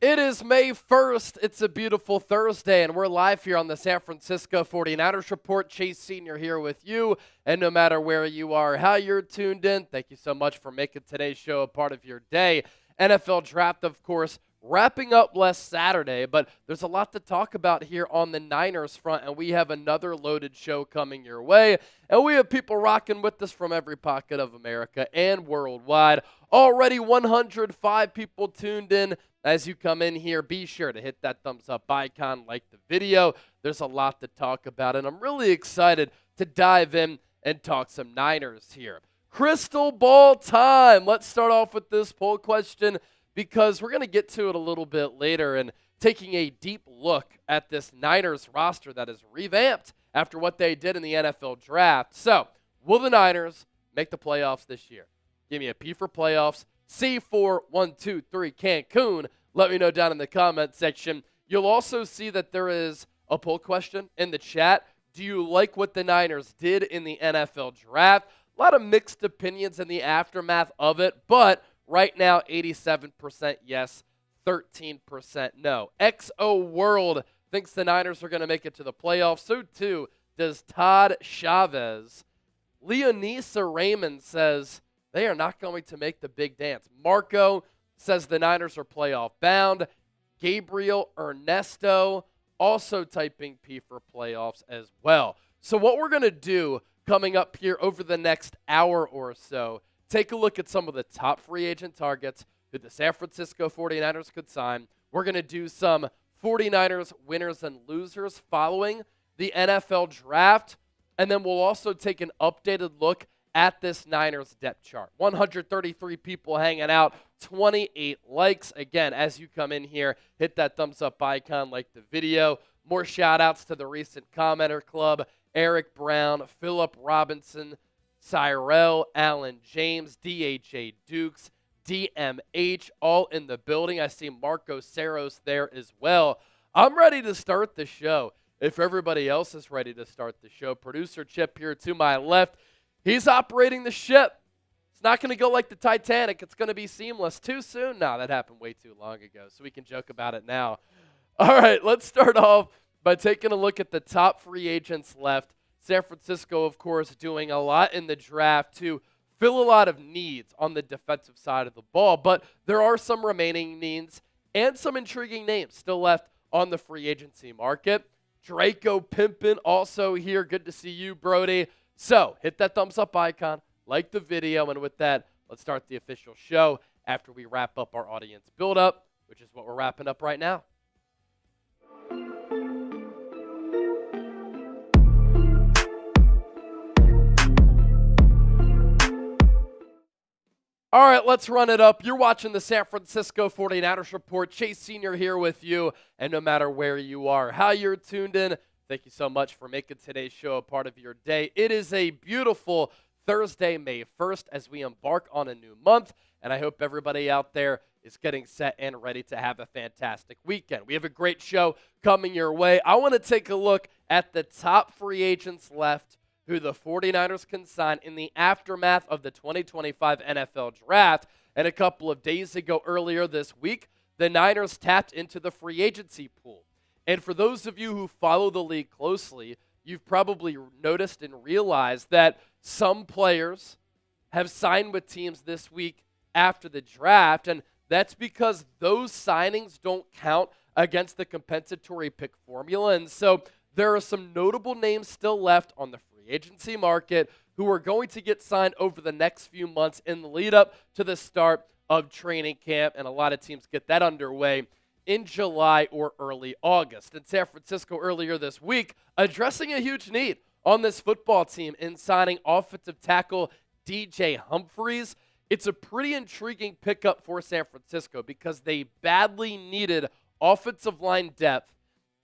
It is May 1st. It's a beautiful Thursday, and we're live here on the San Francisco 49ers Report. Chase Sr. here with you, and no matter where you are, how you're tuned in, thank you so much for making today's show a part of your day. NFL Draft, of course, wrapping up last Saturday, but there's a lot to talk about here on the Niners front, and we have another loaded show coming your way, and we have people rocking with us from every pocket of America and worldwide. Already 105 people tuned in. As you come in here, be sure to hit that thumbs up icon, like the video. There's a lot to talk about, and I'm really excited to dive in and talk some Niners here. Crystal ball time. Let's start off with this poll question because we're going to get to it a little bit later and taking a deep look at this Niners roster that is revamped after what they did in the NFL draft. So, will the Niners make the playoffs this year? Give me a P for playoffs. C for 1, 2, 3 Cancun. Let me know down in the comment section. You'll also see that there is a poll question in the chat. Do you like what the Niners did in the NFL draft? A lot of mixed opinions in the aftermath of it, but right now 87% yes, 13% no. XO World thinks the Niners are going to make it to the playoffs. So too does Todd Chavez. Leonisa Raymond says they are not going to make the big dance. Marco says the Niners are playoff bound. Gabriel Ernesto also typing P for playoffs as well. So what we're going to do coming up here over the next hour or so, take a look at some of the top free agent targets who the San Francisco 49ers could sign. We're going to do some 49ers winners and losers following the NFL draft. And then we'll also take an updated look at this Niners depth chart. 133 people hanging out, 28 likes. Again, as you come in here, hit that thumbs up icon, like the video. More shout outs to the recent commenter club. Eric Brown, Philip Robinson, Cyrell, Alan James, DHA Dukes, DMH, all in the building. I see Marco Saros there as well. I'm ready to start the show. If everybody else is ready to start the show, producer Chip here to my left, he's operating the ship. It's not going to go like the Titanic. It's going to be seamless. Too soon? No, that happened way too long ago, so we can joke about it now. All right, let's start off by taking a look at the top free agents left. San Francisco, of course, doing a lot in the draft to fill a lot of needs on the defensive side of the ball, but there are some remaining needs and some intriguing names still left on the free agency market. Draco Pimpin also here. Good to see you, Brody. So, hit that thumbs up icon, like the video, and with that, let's start the official show after we wrap up our audience build-up, which is what we're wrapping up right now. All right, let's run it up. You're watching the San Francisco 49ers Report. Chase Sr. here with you, and no matter where you are, how you're tuned in, thank you so much for making today's show a part of your day. It is a beautiful Thursday, May 1st, as we embark on a new month, and I hope everybody out there is getting set and ready to have a fantastic weekend. We have a great show coming your way. I want to take a look at the top free agents left who the 49ers can sign in the aftermath of the 2025 NFL Draft. And a couple of days ago, earlier this week, the Niners tapped into the free agency pool. And for those of you who follow the league closely, you've probably noticed and realized that some players have signed with teams this week after the draft, and that's because those signings don't count against the compensatory pick formula. And so there are some notable names still left on the free agency market who are going to get signed over the next few months in the lead up to the start of training camp, and a lot of teams get that underway in July or early August. In San Francisco earlier this week, addressing a huge need on this football team in signing offensive tackle DJ Humphries. It's a pretty intriguing pickup for San Francisco because they badly needed offensive line depth,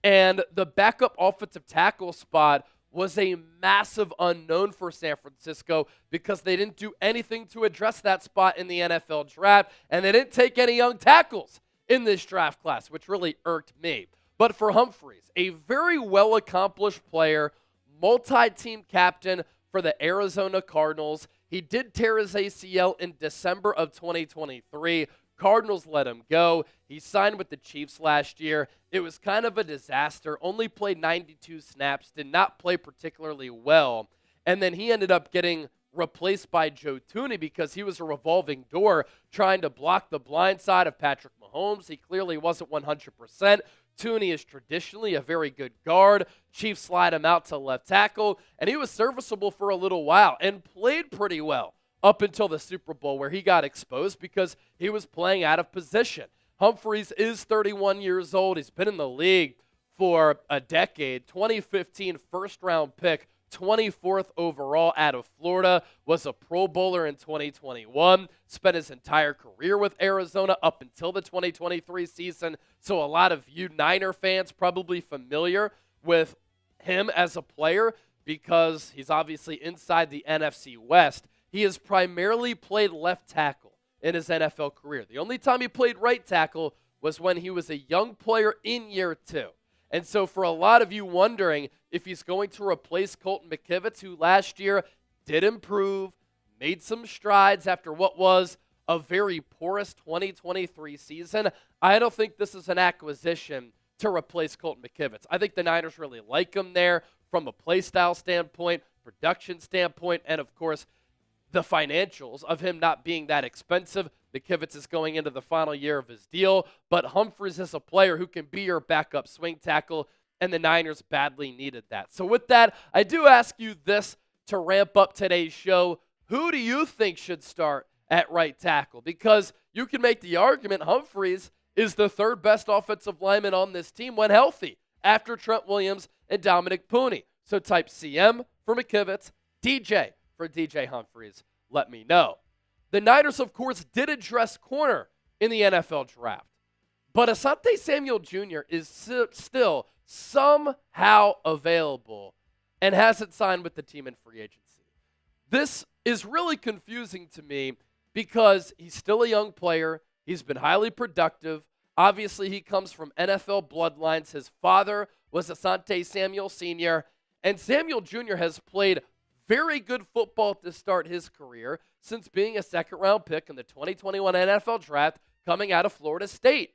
and the backup offensive tackle spot was a massive unknown for San Francisco because they didn't do anything to address that spot in the NFL draft, and they didn't take any young tackles in this draft class, which really irked me. But for Humphries, a very well-accomplished player, multi-team captain for the Arizona Cardinals. He did tear his ACL in December of 2023. Cardinals let him go. He signed with the Chiefs last year. It was kind of a disaster. Only played 92 snaps, did not play particularly well. And then he ended up getting replaced by Joe Thuney because he was a revolving door trying to block the blind side of Patrick Mahomes. He clearly wasn't 100%. Thuney is traditionally a very good guard. Chiefs slide him out to left tackle, and he was serviceable for a little while and played pretty well up until the Super Bowl where he got exposed because he was playing out of position. Humphries is 31 years old. He's been in the league for a decade. 2015 first-round pick, 24th overall out of Florida, was a Pro Bowler in 2021, spent his entire career with Arizona up until the 2023 season. So a lot of you Niner fans probably familiar with him as a player because he's obviously inside the NFC West. He has primarily played left tackle in his NFL career. The only time he played right tackle was when he was a young player in year 2. And so for a lot of you wondering if he's going to replace Colton McKivitz, who last year did improve, made some strides after what was a very porous 2023 season, I don't think this is an acquisition to replace Colton McKivitz. I think the Niners really like him there from a play style standpoint, production standpoint, and of course, the financials of him not being that expensive. McKivitz is going into the final year of his deal, but Humphries is a player who can be your backup swing tackle, and the Niners badly needed that. So with that, I do ask you this to ramp up today's show. Who do you think should start at right tackle? Because you can make the argument Humphries is the third best offensive lineman on this team when healthy after Trent Williams and Dominic Pooney. So type CM for McKivitz, DJ for DJ Humphries. Let me know. The Niners, of course, did address corner in the NFL draft. But Asante Samuel Jr. is still somehow available and hasn't signed with the team in free agency. This is really confusing to me because he's still a young player. He's been highly productive. Obviously, he comes from NFL bloodlines. His father was Asante Samuel Sr., and Samuel Jr. has played very good football to start his career since being a second-round pick in the 2021 NFL Draft coming out of Florida State.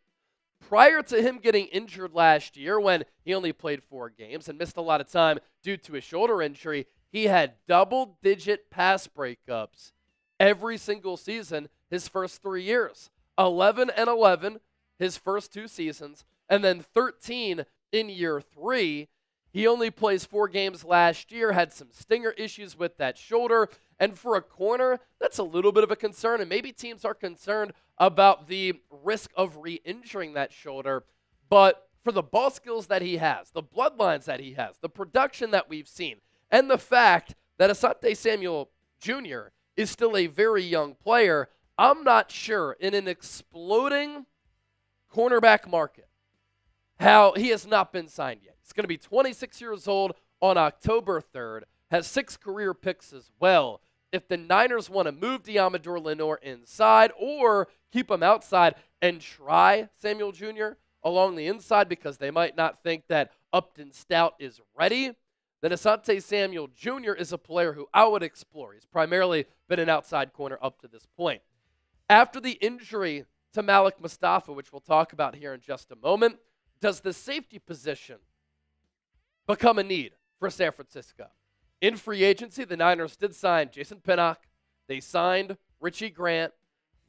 Prior to him getting injured last year when he only played 4 games and missed a lot of time due to a shoulder injury, he had double-digit pass breakups every single season his first 3 years. 11-11 his first 2 seasons, and then 13 in year 3. He only plays 4 games last year, had some stinger issues with that shoulder. And for a corner, that's a little bit of a concern. And maybe teams are concerned about the risk of re-injuring that shoulder. But for the ball skills that he has, the bloodlines that he has, the production that we've seen, and the fact that Asante Samuel Jr. is still a very young player, I'm not sure in an exploding cornerback market how he has not been signed yet. He's going to be 26 years old on October 3rd, has 6 career picks as well. If the Niners want to move Deommodore Lenoir inside or keep him outside and try Samuel Jr. along the inside because they might not think that Upton Stout is ready, then Asante Samuel Jr. is a player who I would explore. He's primarily been an outside corner up to this point. After the injury to Malik Mustafa, which we'll talk about here in just a moment, does the safety position become a need for San Francisco? In free agency, the Niners did sign Jason Pinnock. They signed Richie Grant.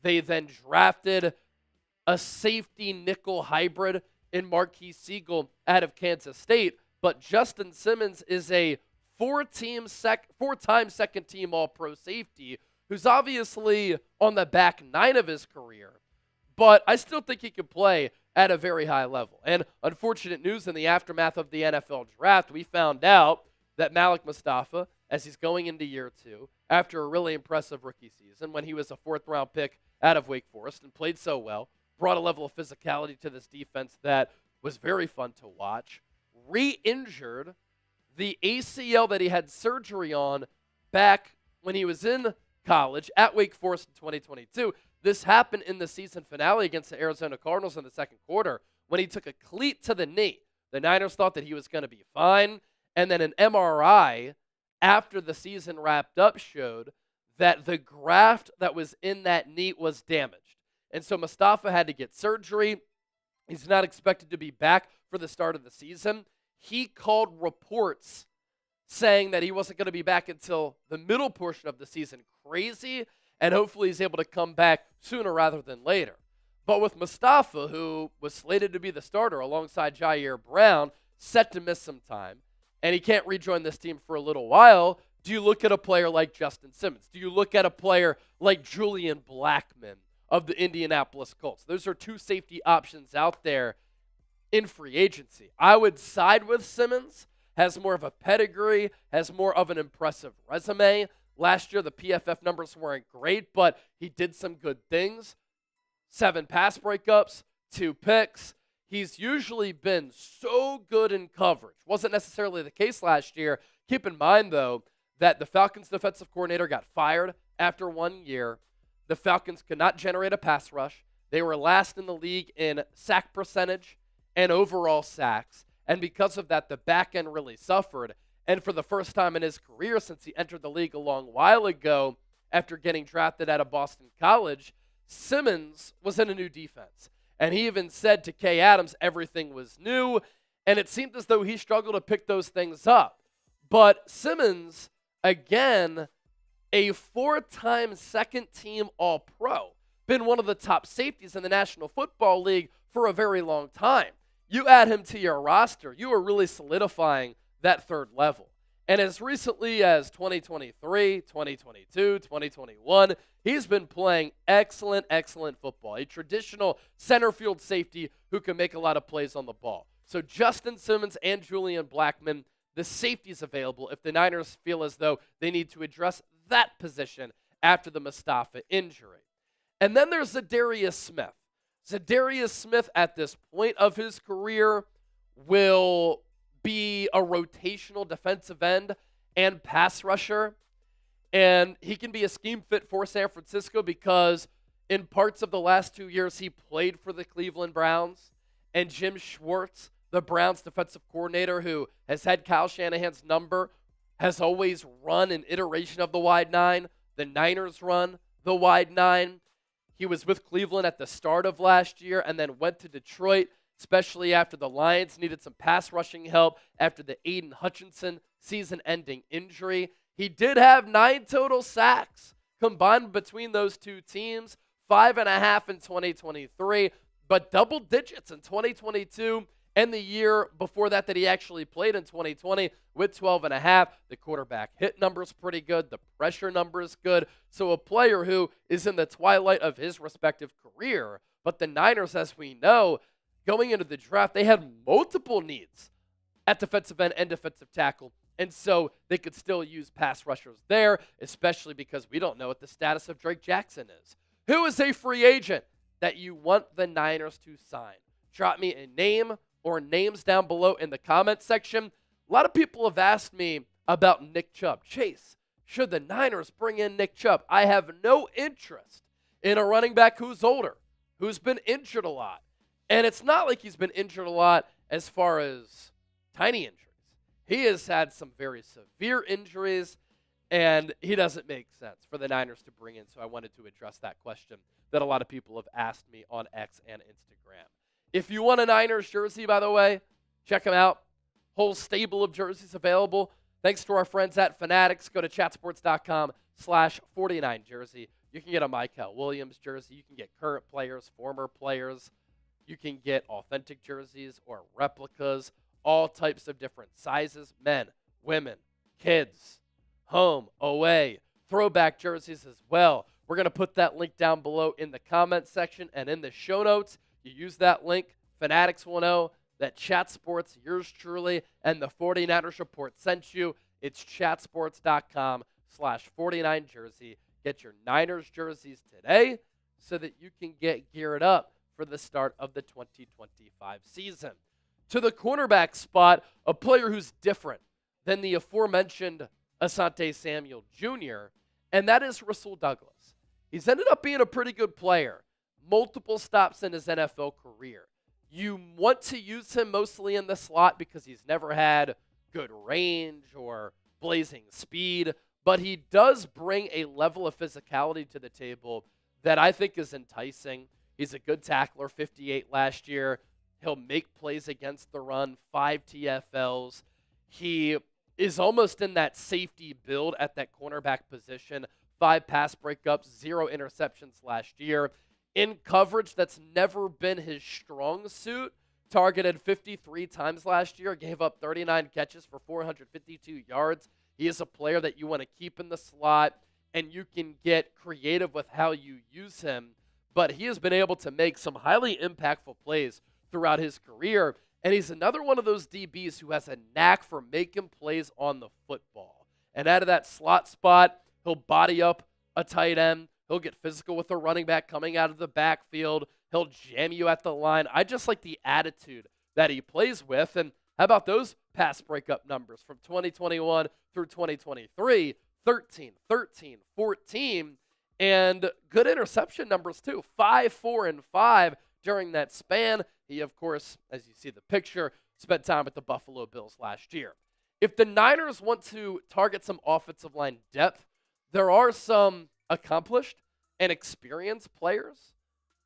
They then drafted a safety nickel hybrid in Marquise Siegel out of Kansas State. But Justin Simmons is a 4-time second-team All-Pro safety who's obviously on the back 9 of his career. But I still think he can play at a very high level. And unfortunate news in the aftermath of the NFL draft, we found out that Malik Mustafa, as he's going into year 2, after a really impressive rookie season when he was a 4th-round pick out of Wake Forest and played so well, brought a level of physicality to this defense that was very fun to watch, re-injured the ACL that he had surgery on back when he was in college at Wake Forest in 2022. This happened in the season finale against the Arizona Cardinals in the second quarter when he took a cleat to the knee. The Niners thought that he was going to be fine, and then an MRI after the season wrapped up showed that the graft that was in that knee was damaged. And so Mustafa had to get surgery. He's not expected to be back for the start of the season. He called reports saying that he wasn't going to be back until the middle portion of the season crazy, and hopefully he's able to come back sooner rather than later. But with Mustafa, who was slated to be the starter alongside Jair Brown, set to miss some time, and he can't rejoin this team for a little while, do you look at a player like Justin Simmons? Do you look at a player like Julian Blackmon of the Indianapolis Colts? Those are two safety options out there in free agency. I would side with Simmons. Has more of a pedigree, has more of an impressive resume. Last year, the PFF numbers weren't great, but he did some good things. 7 pass breakups, 2 picks. He's usually been so good in coverage. Wasn't necessarily the case last year. Keep in mind, though, that the Falcons defensive coordinator got fired after 1 year. The Falcons could not generate a pass rush. They were last in the league in sack percentage and overall sacks. And because of that, the back end really suffered. And for the first time in his career since he entered the league a long while ago, after getting drafted out of Boston College, Simmons was in a new defense. And he even said to Kay Adams everything was new, and it seemed as though he struggled to pick those things up. But Simmons, again, a 4-time second-team All-Pro, been one of the top safeties in the National Football League for a very long time. You add him to your roster, you are really solidifying that third level. And as recently as 2023, 2022, 2021, he's been playing excellent football. A traditional center field safety who can make a lot of plays on the ball. So Justin Simmons and Julian Blackmon, the safeties available if the Niners feel as though they need to address that position after the Mustafa injury. And then there's Zadarius Smith. Zadarius Smith at this point of his career will be a rotational defensive end and pass rusher. And he can be a scheme fit for San Francisco because in parts of the last 2 years, he played for the Cleveland Browns. And Jim Schwartz, the Browns defensive coordinator who has had Kyle Shanahan's number, has always run an iteration of the wide 9. The Niners run the wide 9. He was with Cleveland at the start of last year and then went to Detroit, especially after the Lions needed some pass rushing help after the Aiden Hutchinson season-ending injury. He did have 9 total sacks combined between those two teams, 5.5 in 2023, but double digits in 2022 and the year before that he actually played in 2020 with 12.5. The quarterback hit number is pretty good. The pressure number is good. So a player who is in the twilight of his respective career. But the Niners, as we know, going into the draft, they had multiple needs at defensive end and defensive tackle. And so they could still use pass rushers there, especially because we don't know what the status of Drake Jackson is. Who is a free agent that you want the Niners to sign? Drop me a name or names down below in the comments section. A lot of people have asked me about Nick Chubb. Chase, should the Niners bring in Nick Chubb? I have no interest in a running back who's older, who's been injured a lot. And it's not like he's been injured a lot as far as tiny injuries. He has had some very severe injuries, and he doesn't make sense for the Niners to bring in. So I wanted to address that question that a lot of people have asked me on X and Instagram. If you want a Niners jersey, by the way, check them out. Whole stable of jerseys available. Thanks to our friends at Fanatics. Go to chatsports.com/49jersey. You can get a Michael Williams jersey. You can get current players, former players. You can get authentic jerseys or replicas, all types of different sizes, men, women, kids, home, away, throwback jerseys as well. We're going to put that link down below in the comment section and in the show notes. You use that link, Fanatics will know that Chat Sports, yours truly, and the 49ers Report sent you. It's chatsports.com/49jersey. Get your Niners jerseys today so that you can get geared up for the start of the 2025 season. To the cornerback spot, a player who's different than the aforementioned Asante Samuel Jr., and that is Rasul Douglas. He's ended up being a pretty good player. Multiple stops in his NFL career. You want to use him mostly in the slot because he's never had good range or blazing speed, but he does bring a level of physicality to the table that I think is enticing. He's a good tackler, 58 last year. He'll make plays against the run, 5 TFLs. He is almost in that safety build at that cornerback position, 5 pass breakups, 0 interceptions last year. In coverage, that's never been his strong suit. Targeted 53 times last year, gave up 39 catches for 452 yards. He is a player that you want to keep in the slot, and you can get creative with how you use him. But he has been able to make some highly impactful plays throughout his career, and he's another one of those DBs who has a knack for making plays on the football. And out of that slot spot, he'll body up a tight end. He'll get physical with a running back coming out of the backfield. He'll jam you at the line. I just like the attitude that he plays with. And how about those pass breakup numbers from 2021 through 2023? 13, 13, 14, and good interception numbers too. 5, 4, and 5 during that span. He, of course, as you see the picture, spent time with the Buffalo Bills last year. If the Niners want to target some offensive line depth, there are some accomplished and experienced players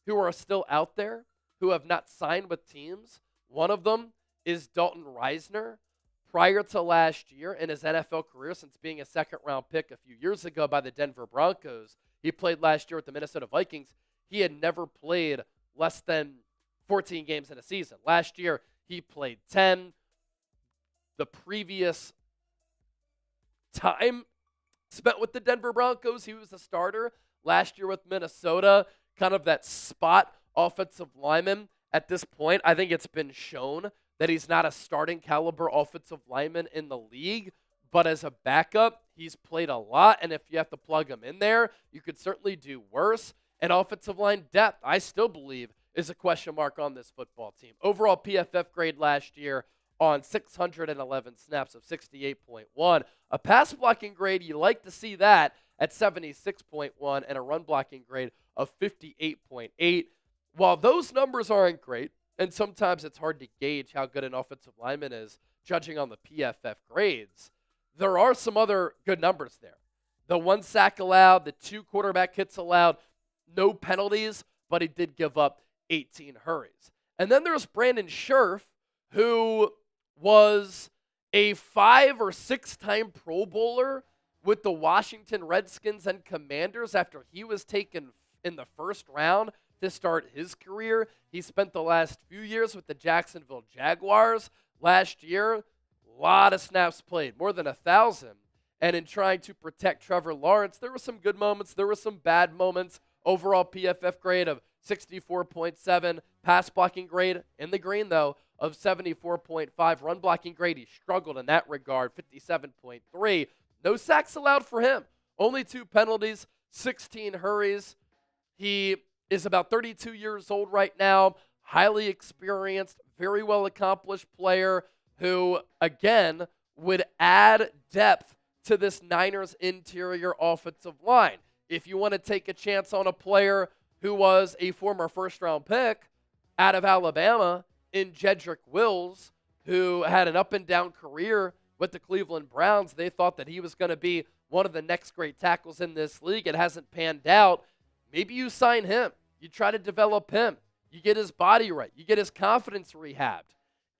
who are still out there who have not signed with teams. One of them is Dalton Reisner. Prior to last year in his NFL career, since being a second-round pick a few years ago by the Denver Broncos, he played last year with the Minnesota Vikings. He had never played less than 14 games in a season. Last year, he played 10. The previous time spent with the Denver Broncos, he was a starter. Last year with Minnesota, kind of that spot offensive lineman. At this point, I think it's been shown that he's not a starting caliber offensive lineman in the league, but as a backup, he's played a lot, and if you have to plug him in there, you could certainly do worse. And offensive line depth, I still believe, is a question mark on this football team. Overall PFF grade last year on 611 snaps of 68.1. A pass blocking grade, you like to see that at 76.1, and a run blocking grade of 58.8. While those numbers aren't great, and sometimes it's hard to gauge how good an offensive lineman is judging on the PFF grades, there are some other good numbers there. The 1 sack allowed, the 2 quarterback hits allowed, no penalties, but he did give up 18 hurries. And then there's Brandon Scherff, who was a 5 or 6 time Pro Bowler with the Washington Redskins and Commanders after he was taken in the first round to start his career. He spent the last few years with the Jacksonville Jaguars. Last year, a lot of snaps played, more than 1,000. And in trying to protect Trevor Lawrence, there were some good moments, there were some bad moments. Overall PFF grade of 64.7, pass blocking grade in the green, though, of 74.5. Run blocking grade, he struggled in that regard, 57.3. No sacks allowed for him. Only 2 penalties, 16 hurries. He is about 32 years old right now, highly experienced, very well accomplished player who, again, would add depth to this Niners interior offensive line. If you want to take a chance on a player who was a former first-round pick out of Alabama in Jedrick Wills, who had an up-and-down career with the Cleveland Browns, they thought that he was going to be one of the next great tackles in this league. It hasn't panned out. Maybe you sign him. You try to develop him. You get his body right. You get his confidence rehabbed.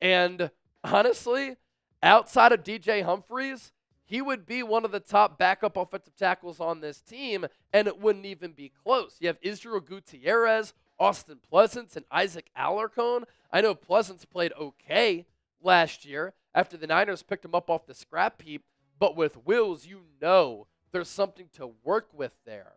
And honestly, outside of DJ Humphries, he would be one of the top backup offensive tackles on this team, and it wouldn't even be close. You have Israel Gutierrez, Austin Pleasance, and Isaac Alarcon. I know Pleasance played okay last year after the Niners picked him up off the scrap heap, but with Wills, you know there's something to work with there.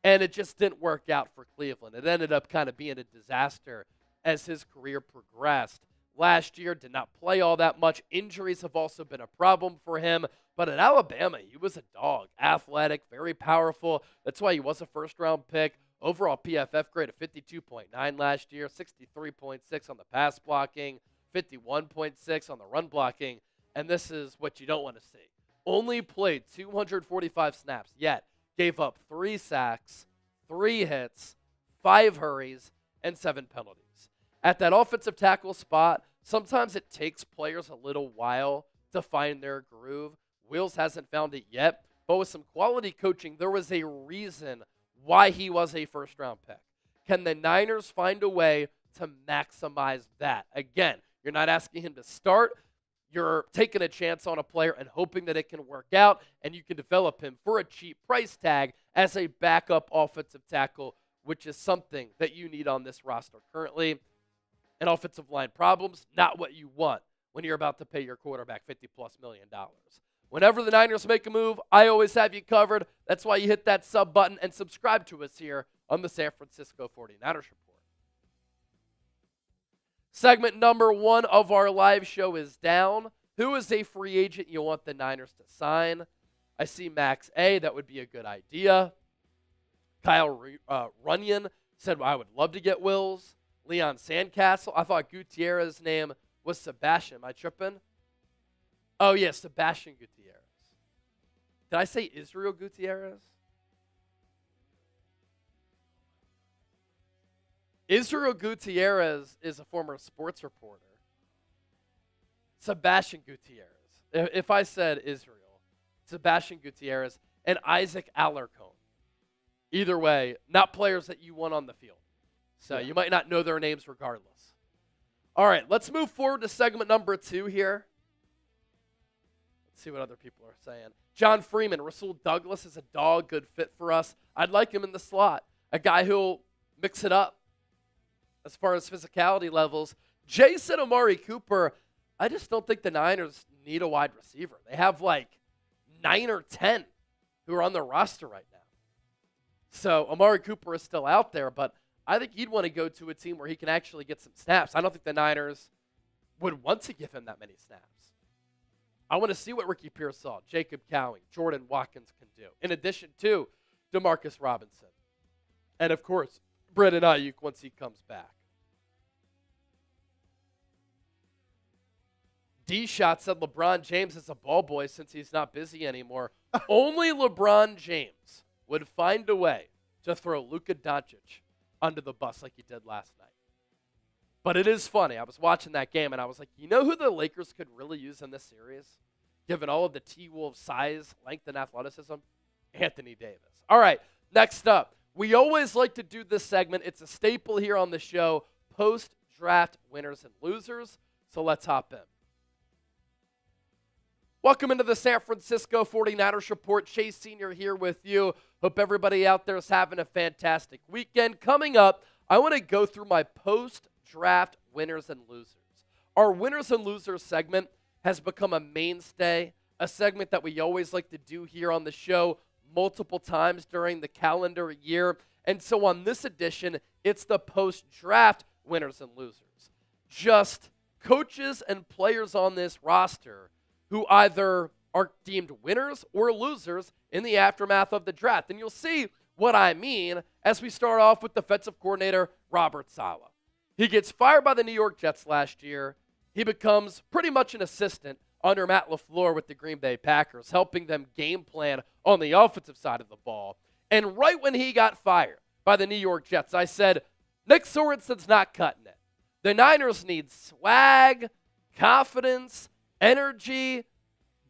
And it just didn't work out for Cleveland. It ended up kind of being a disaster as his career progressed. Last year, did not play all that much. Injuries have also been a problem for him. But at Alabama, he was a dog. Athletic, very powerful. That's why he was a first-round pick. Overall PFF grade of 52.9 last year, 63.6 on the pass blocking, 51.6 on the run blocking. And this is what you don't want to see. Only played 245 snaps, yet gave up 3 sacks, 3 hits, 5 hurries, and 7 penalties. At that offensive tackle spot, sometimes it takes players a little while to find their groove. Wills hasn't found it yet, but with some quality coaching, there was a reason why he was a first-round pick. Can the Niners find a way to maximize that? Again, you're not asking him to start. You're taking a chance on a player and hoping that it can work out, and you can develop him for a cheap price tag as a backup offensive tackle, which is something that you need on this roster currently. And offensive line problems, not what you want when you're about to pay your quarterback $50+ million. Whenever the Niners make a move, I always have you covered. That's why you hit that sub button and subscribe to us here on the San Francisco 49ers Report. Segment number 1 of our live show is down. Who is a free agent you want the Niners to sign? I see Max A. That would be a good idea. Kyle Runyon said, well, I would love to get Wills. Leon Sandcastle. I thought Gutierrez's name was Sebastian. Am I tripping? Oh, yeah, Sebastian Gutierrez. Did I say Israel Gutierrez? Israel Gutierrez is a former sports reporter. Sebastian Gutierrez. If I said Israel, Sebastian Gutierrez and Isaac Alarcon. Either way, not players that you want on the field. So you might not know their names regardless. All right, let's move forward to segment number 2 here. Let's see what other people are saying. John Freeman, Rasul Douglas is a dog, good fit for us. I'd like him in the slot. A guy who'll mix it up as far as physicality levels. Jay said Amari Cooper. I just don't think the Niners need a wide receiver. They have like 9 or 10 who are on their roster right now. So Amari Cooper is still out there, but I think he'd want to go to a team where he can actually get some snaps. I don't think the Niners would want to give him that many snaps. I want to see what Ricky Pearsall, Jacob Cowing, Jordan Watkins can do, in addition to Demarcus Robinson. And, of course, Brandon Ayuk once he comes back. D-Shot said LeBron James is a ball boy since he's not busy anymore. Only LeBron James would find a way to throw Luka Doncic under the bus like he did last night. But it is funny. I was watching that game, and I was like, you know who the Lakers could really use in this series, given all of the T-Wolves' size, length, and athleticism? Anthony Davis. All right, next up. We always like to do this segment. It's a staple here on the show, post-draft winners and losers. So let's hop in. Welcome into the San Francisco 49ers Report. Chase Sr. here with you. Hope everybody out there is having a fantastic weekend. Coming up, I want to go through my post-draft winners and losers. Our winners and losers segment has become a mainstay, a segment that we always like to do here on the show multiple times during the calendar year. And so on this edition, it's the post-draft winners and losers. Just coaches and players on this roster who either are deemed winners or losers in the aftermath of the draft. And you'll see what I mean as we start off with defensive coordinator Robert Saleh. He gets fired by the New York Jets last year. He becomes pretty much an assistant under Matt LaFleur with the Green Bay Packers, helping them game plan on the offensive side of the ball. And right when he got fired by the New York Jets, I said, Nick Sorensen's not cutting it. The Niners need swag, confidence, energy,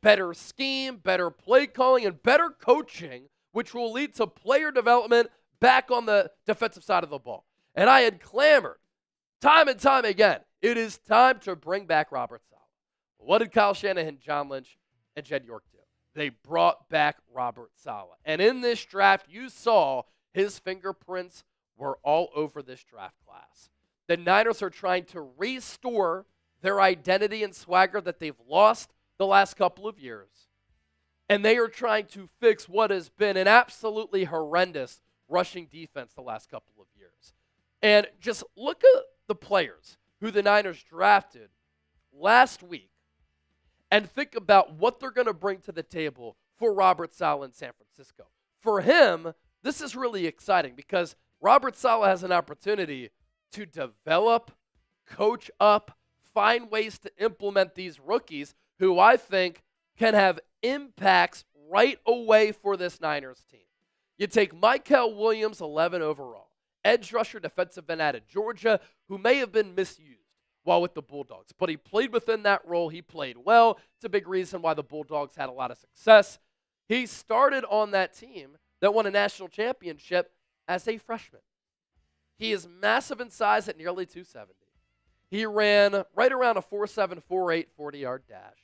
better scheme, better play calling, and better coaching, which will lead to player development back on the defensive side of the ball. And I had clamored time and time again, it is time to bring back Robert Saleh. What did Kyle Shanahan, John Lynch, and Jed York do? They brought back Robert Saleh. And in this draft, you saw his fingerprints were all over this draft class. The Niners are trying to restore their identity and swagger that they've lost the last couple of years. And they are trying to fix what has been an absolutely horrendous rushing defense the last couple of years. And just look at the players who the Niners drafted last week and think about what they're going to bring to the table for Robert Saleh in San Francisco. For him, this is really exciting because Robert Saleh has an opportunity to develop, coach up, find ways to implement these rookies who I think can have impacts right away for this Niners team. You take Mykel Williams, 11 overall, edge rusher, defensive end out of Georgia, who may have been misused while with the Bulldogs, but he played within that role. He played well. It's a big reason why the Bulldogs had a lot of success. He started on that team that won a national championship as a freshman. He is massive in size at nearly 270. He ran right around a 4.7, 4.8 40-yard dash.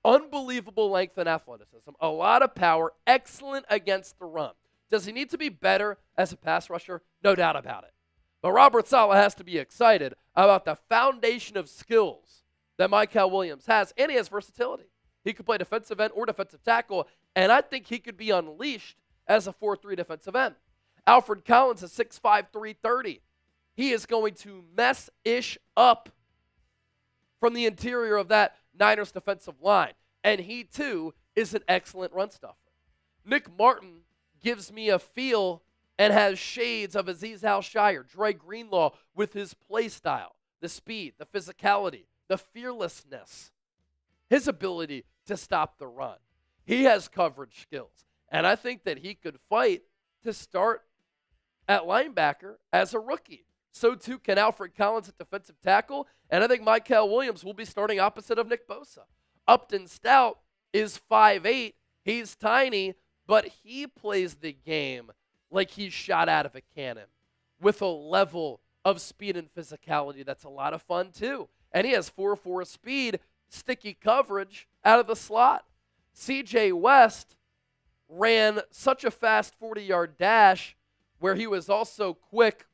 Unbelievable length and athleticism. A lot of power. Excellent against the run. Does he need to be better as a pass rusher? No doubt about it. But Robert Saleh has to be excited about the foundation of skills that Mykel Williams has, and he has versatility. He could play defensive end or defensive tackle, and I think he could be unleashed as a 4-3 defensive end. Alfred Collins is 6'5", 330. He is going to mess-ish up from the interior of that Niners defensive line, and he, too, is an excellent run stuffer. Nick Martin gives me a feel and has shades of Azeez Al-Shire, Dre Greenlaw, with his play style, the speed, the physicality, the fearlessness, his ability to stop the run. He has coverage skills, and I think that he could fight to start at linebacker as a rookie. So too can Alfred Collins at defensive tackle, and I think Mykel Williams will be starting opposite of Nick Bosa. Upton Stout is 5'8". He's tiny, but he plays the game like he's shot out of a cannon with a level of speed and physicality that's a lot of fun too. And he has 4.4 speed, sticky coverage out of the slot. CJ West ran such a fast 40-yard dash where he was also quick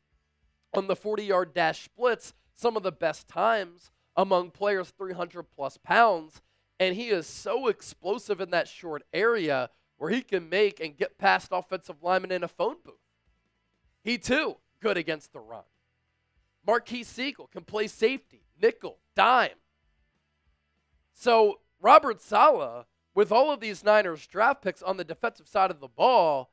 on the 40-yard dash splits, some of the best times among players 300-plus pounds, and he is so explosive in that short area where he can make and get past offensive linemen in a phone booth. He, too, good against the run. Marquise Siegel can play safety, nickel, dime. So Robert Saleh, with all of these Niners draft picks on the defensive side of the ball,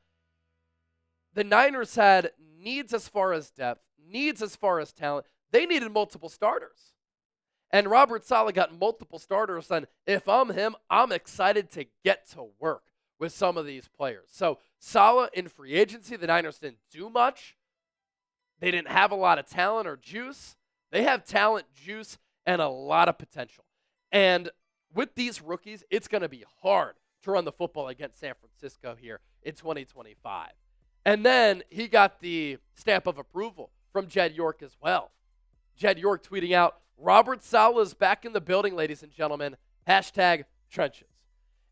the Niners had needs as far as depth, needs as far as talent. They needed multiple starters. And Robert Saleh got multiple starters, and if I'm him, I'm excited to get to work with some of these players. So Saleh in free agency, the Niners didn't do much. They didn't have a lot of talent or juice. They have talent, juice, and a lot of potential. And with these rookies, it's going to be hard to run the football against San Francisco here in 2025. And then he got the stamp of approval from Jed York as well. Jed York tweeting out, Robert Saleh is back in the building, ladies and gentlemen. #trenches.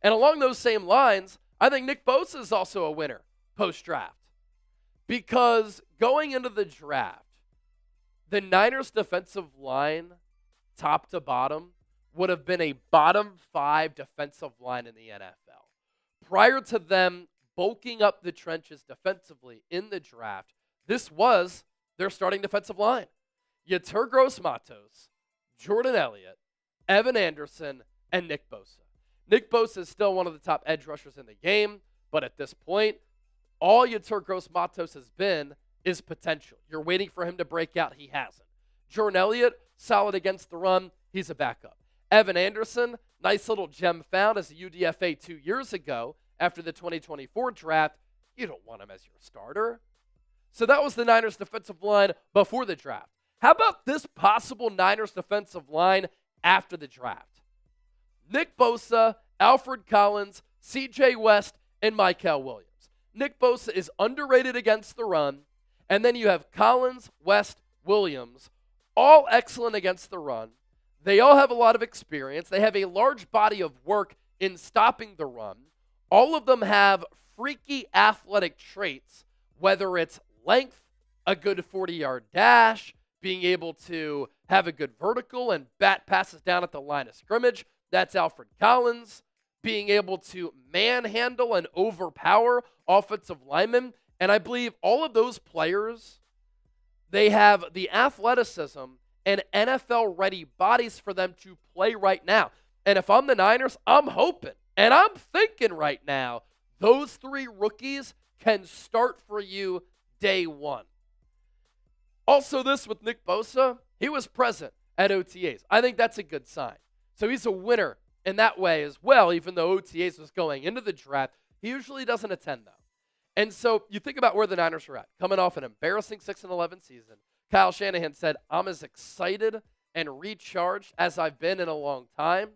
And along those same lines, I think Nick Bosa is also a winner post-draft. Because going into the draft, the Niners' defensive line, top to bottom, would have been a bottom 5 defensive line in the NFL. Prior to them bulking up the trenches defensively in the draft, this was their starting defensive line. Yetur Gross-Matos, Jordan Elliott, Evan Anderson, and Nick Bosa. Nick Bosa is still one of the top edge rushers in the game, but at this point, all Yetur Gross-Matos has been is potential. You're waiting for him to break out. He hasn't. Jordan Elliott, solid against the run. He's a backup. Evan Anderson, nice little gem found as a UDFA 2 years ago after the 2024 draft. You don't want him as your starter. So that was the Niners defensive line before the draft. How about this possible Niners defensive line after the draft? Nick Bosa, Alfred Collins, CJ West, and Mykel Williams. Nick Bosa is underrated against the run, and then you have Collins, West, Williams, all excellent against the run. They all have a lot of experience. They have a large body of work in stopping the run. All of them have freaky athletic traits, whether it's length, a good 40-yard dash, being able to have a good vertical and bat passes down at the line of scrimmage. That's Alfred Collins. Being able to manhandle and overpower offensive linemen. And I believe all of those players, they have the athleticism and NFL-ready bodies for them to play right now. And if I'm the Niners, I'm hoping, and I'm thinking right now, those 3 rookies can start for you day one. Also this with Nick Bosa, he was present at OTAs. I think that's a good sign. So he's a winner in that way as well, even though OTAs was going into the draft. He usually doesn't attend, though. And so you think about where the Niners are at, coming off an embarrassing 6-11 season. Kyle Shanahan said, I'm as excited and recharged as I've been in a long time.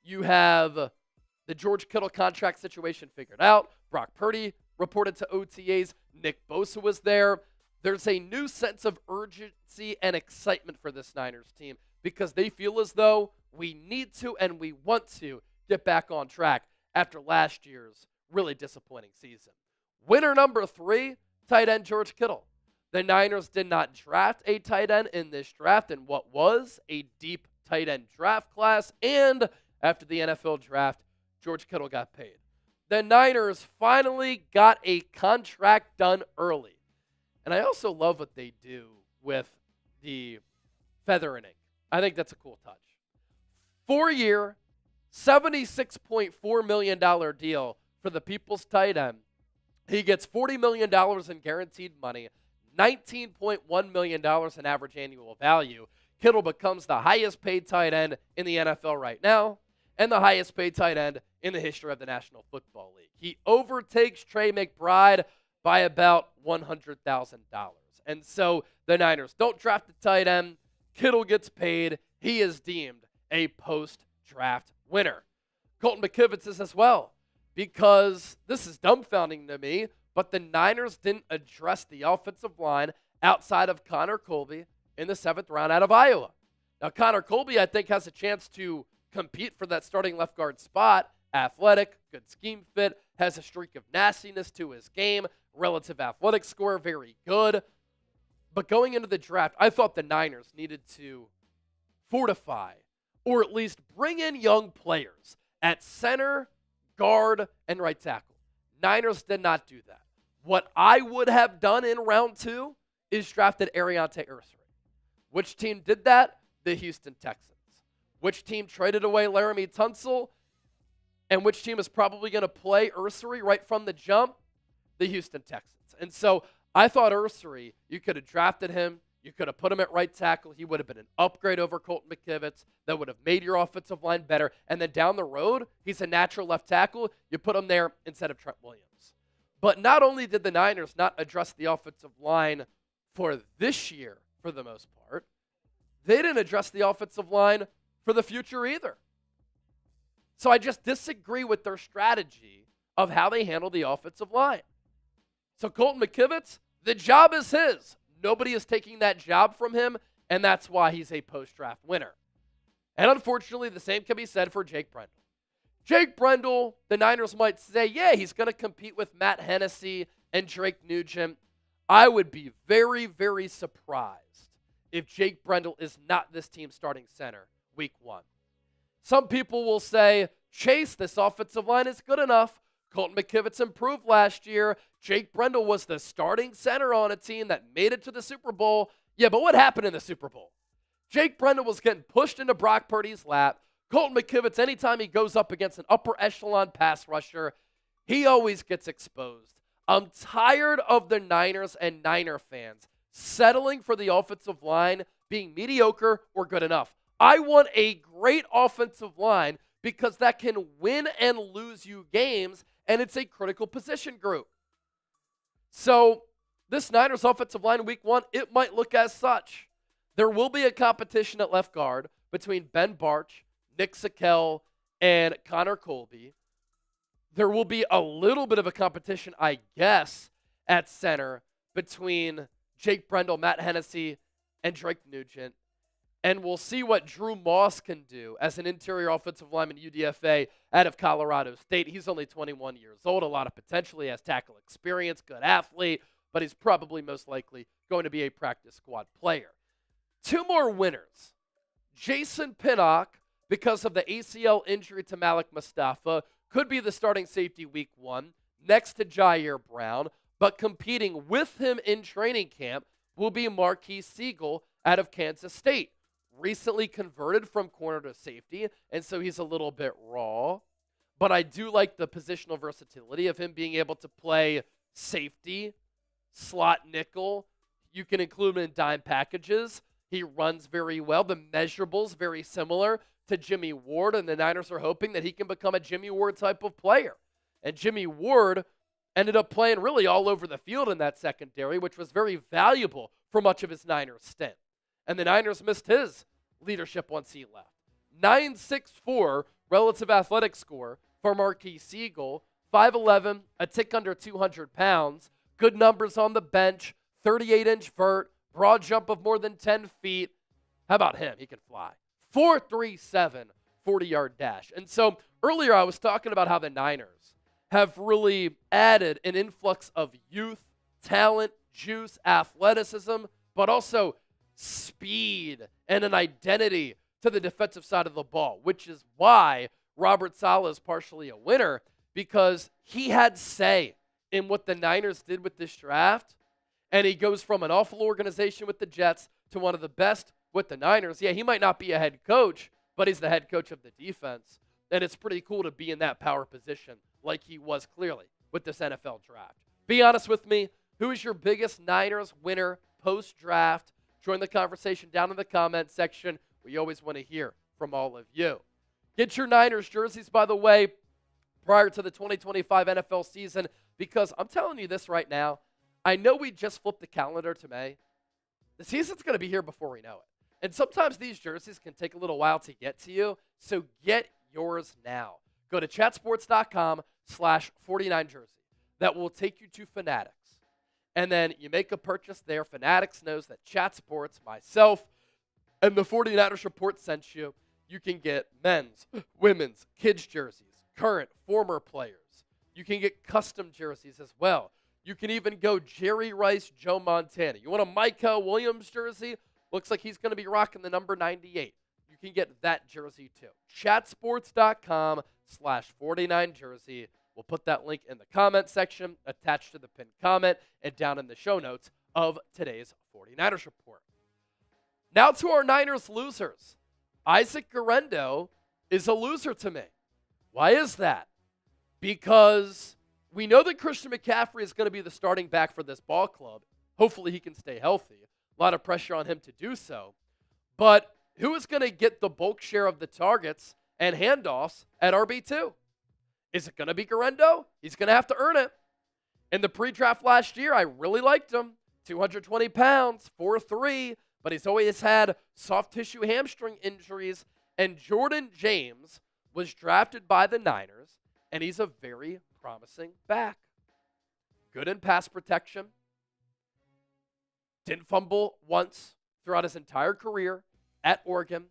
You have the George Kittle contract situation figured out. Brock Purdy reported to OTAs. Nick Bosa was there. there's a new sense of urgency and excitement for this Niners team because they feel as though we need to and we want to get back on track after last year's really disappointing season. Winner number 3, tight end George Kittle. The Niners did not draft a tight end in this draft in what was a deep tight end draft class, and after the NFL draft, George Kittle got paid. The Niners finally got a contract done early. And I also love what they do with the feather and ink. I think that's a cool touch. 4-year, $76.4 million deal for the People's tight end. He gets $40 million in guaranteed money, $19.1 million in average annual value. Kittle becomes the highest paid tight end in the NFL right now and the highest paid tight end in the history of the National Football League. He overtakes Trey McBride by about $100,000. And so the Niners don't draft the tight end. Kittle gets paid. He is deemed a post-draft winner. Colton McKivitz is as well, because this is dumbfounding to me, but the Niners didn't address the offensive line outside of Connor Colby in the 7th round out of Iowa. Now, Connor Colby, I think, has a chance to compete for that starting left guard spot. Athletic, good scheme fit, has a streak of nastiness to his game, relative athletic score, very good. But going into the draft, I thought the Niners needed to fortify or at least bring in young players at center, guard, and right tackle. Niners did not do that. What I would have done in round 2 is drafted Ariante Ursery. Which team did that? The Houston Texans. Which team traded away Laramie Tunsil? And which team is probably going to play Ursery right from the jump? The Houston Texans. And so I thought Ursery, you could have drafted him. You could have put him at right tackle. He would have been an upgrade over Colton McKivitz that would have made your offensive line better. And then down the road, he's a natural left tackle. You put him there instead of Trent Williams. But not only did the Niners not address the offensive line for this year, for the most part, they didn't address the offensive line for the future either. So I just disagree with their strategy of how they handle the offensive line. So Colton McKivitz, the job is his. Nobody is taking that job from him, and that's why he's a post-draft winner. And unfortunately, the same can be said for Jake Brendel. Jake Brendel, the Niners might say, yeah, he's going to compete with Matt Hennessy and Drake Nugent. I would be very, very surprised if Jake Brendel is not this team's starting center week 1. Some people will say, Chase, this offensive line is good enough. Colton McKivitz improved last year. Jake Brendel was the starting center on a team that made it to the Super Bowl. Yeah, but what happened in the Super Bowl? Jake Brendel was getting pushed into Brock Purdy's lap. Colton McKivitz, anytime he goes up against an upper echelon pass rusher, he always gets exposed. I'm tired of the Niners and Niner fans settling for the offensive line being mediocre or good enough. I want a great offensive line because that can win and lose you games, and it's a critical position group. So this Niners offensive line in week 1, it might look as such. There will be a competition at left guard between Ben Bartch, Nick Sakel, and Connor Colby. There will be a little bit of a competition, I guess, at center between Jake Brendel, Matt Hennessy, and Drake Nugent. And we'll see what Drew Moss can do as an interior offensive lineman UDFA out of Colorado State. He's only 21 years old, a lot of potential. He has tackle experience, good athlete, but he's probably most likely going to be a practice squad player. 2 more winners. Jason Pinnock, because of the ACL injury to Malik Mustafa, could be the starting safety week 1 next to Jair Brown, but competing with him in training camp will be Marquise Siegel out of Kansas State. Recently converted from corner to safety, and so he's a little bit raw. But I do like the positional versatility of him being able to play safety, slot nickel. You can include him in dime packages. He runs very well. The measurables very similar to Jimmy Ward, and the Niners are hoping that he can become a Jimmy Ward type of player. And Jimmy Ward ended up playing really all over the field in that secondary, which was very valuable for much of his Niners stint. And the Niners missed his leadership once he left. 9.64 relative athletic score for Marquise Siegel. 5'11", a tick under 200 pounds. Good numbers on the bench. 38-inch vert, broad jump of more than 10 feet. How about him? He can fly. 4.37 40-yard dash. And so earlier I was talking about how the Niners have really added an influx of youth, talent, juice, athleticism, but also speed and an identity to the defensive side of the ball, which is why Robert Saleh is partially a winner, because he had say in what the Niners did with this draft, and he goes from an awful organization with the Jets to one of the best with the Niners. Yeah, he might not be a head coach, but he's the head coach of the defense, and it's pretty cool to be in that power position like he was clearly with this NFL draft. Be honest with me. Who is your biggest Niners winner post-draft? Join the conversation down in the comment section. We always want to hear from all of you. Get your Niners jerseys, by the way, prior to the 2025 NFL season, because I'm telling you this right now. I know we just flipped the calendar to May. The season's going to be here before we know it. And sometimes these jerseys can take a little while to get to you, so get yours now. Go to chatsports.com/49jersey. That will take you to Fanatics. And then you make a purchase there. Fanatics knows that Chat Sports, myself, and the 49ers Report sent you. You can get men's, women's, kids' jerseys, current, former players. You can get custom jerseys as well. You can even go Jerry Rice, Joe Montana. You want a Micah Williams jersey? Looks like he's going to be rocking the number 98. You can get that jersey too. Chatsports.com/49jersey. We'll put that link in the comment section, attached to the pinned comment, and down in the show notes of today's 49ers Report. Now to our Niners losers. Isaac Guerendo is a loser to me. Why is that? Because we know that Christian McCaffrey is going to be the starting back for this ball club. Hopefully he can stay healthy. A lot of pressure on him to do so. But who is going to get the bulk share of the targets and handoffs at RB2? Is it going to be Guerendo? He's going to have to earn it. In the pre-draft last year, I really liked him. 220 pounds, 4'3", but he's always had soft tissue hamstring injuries. And Jordan James was drafted by the Niners, and he's a very promising back. Good in pass protection. Didn't fumble once throughout his entire career at Oregon.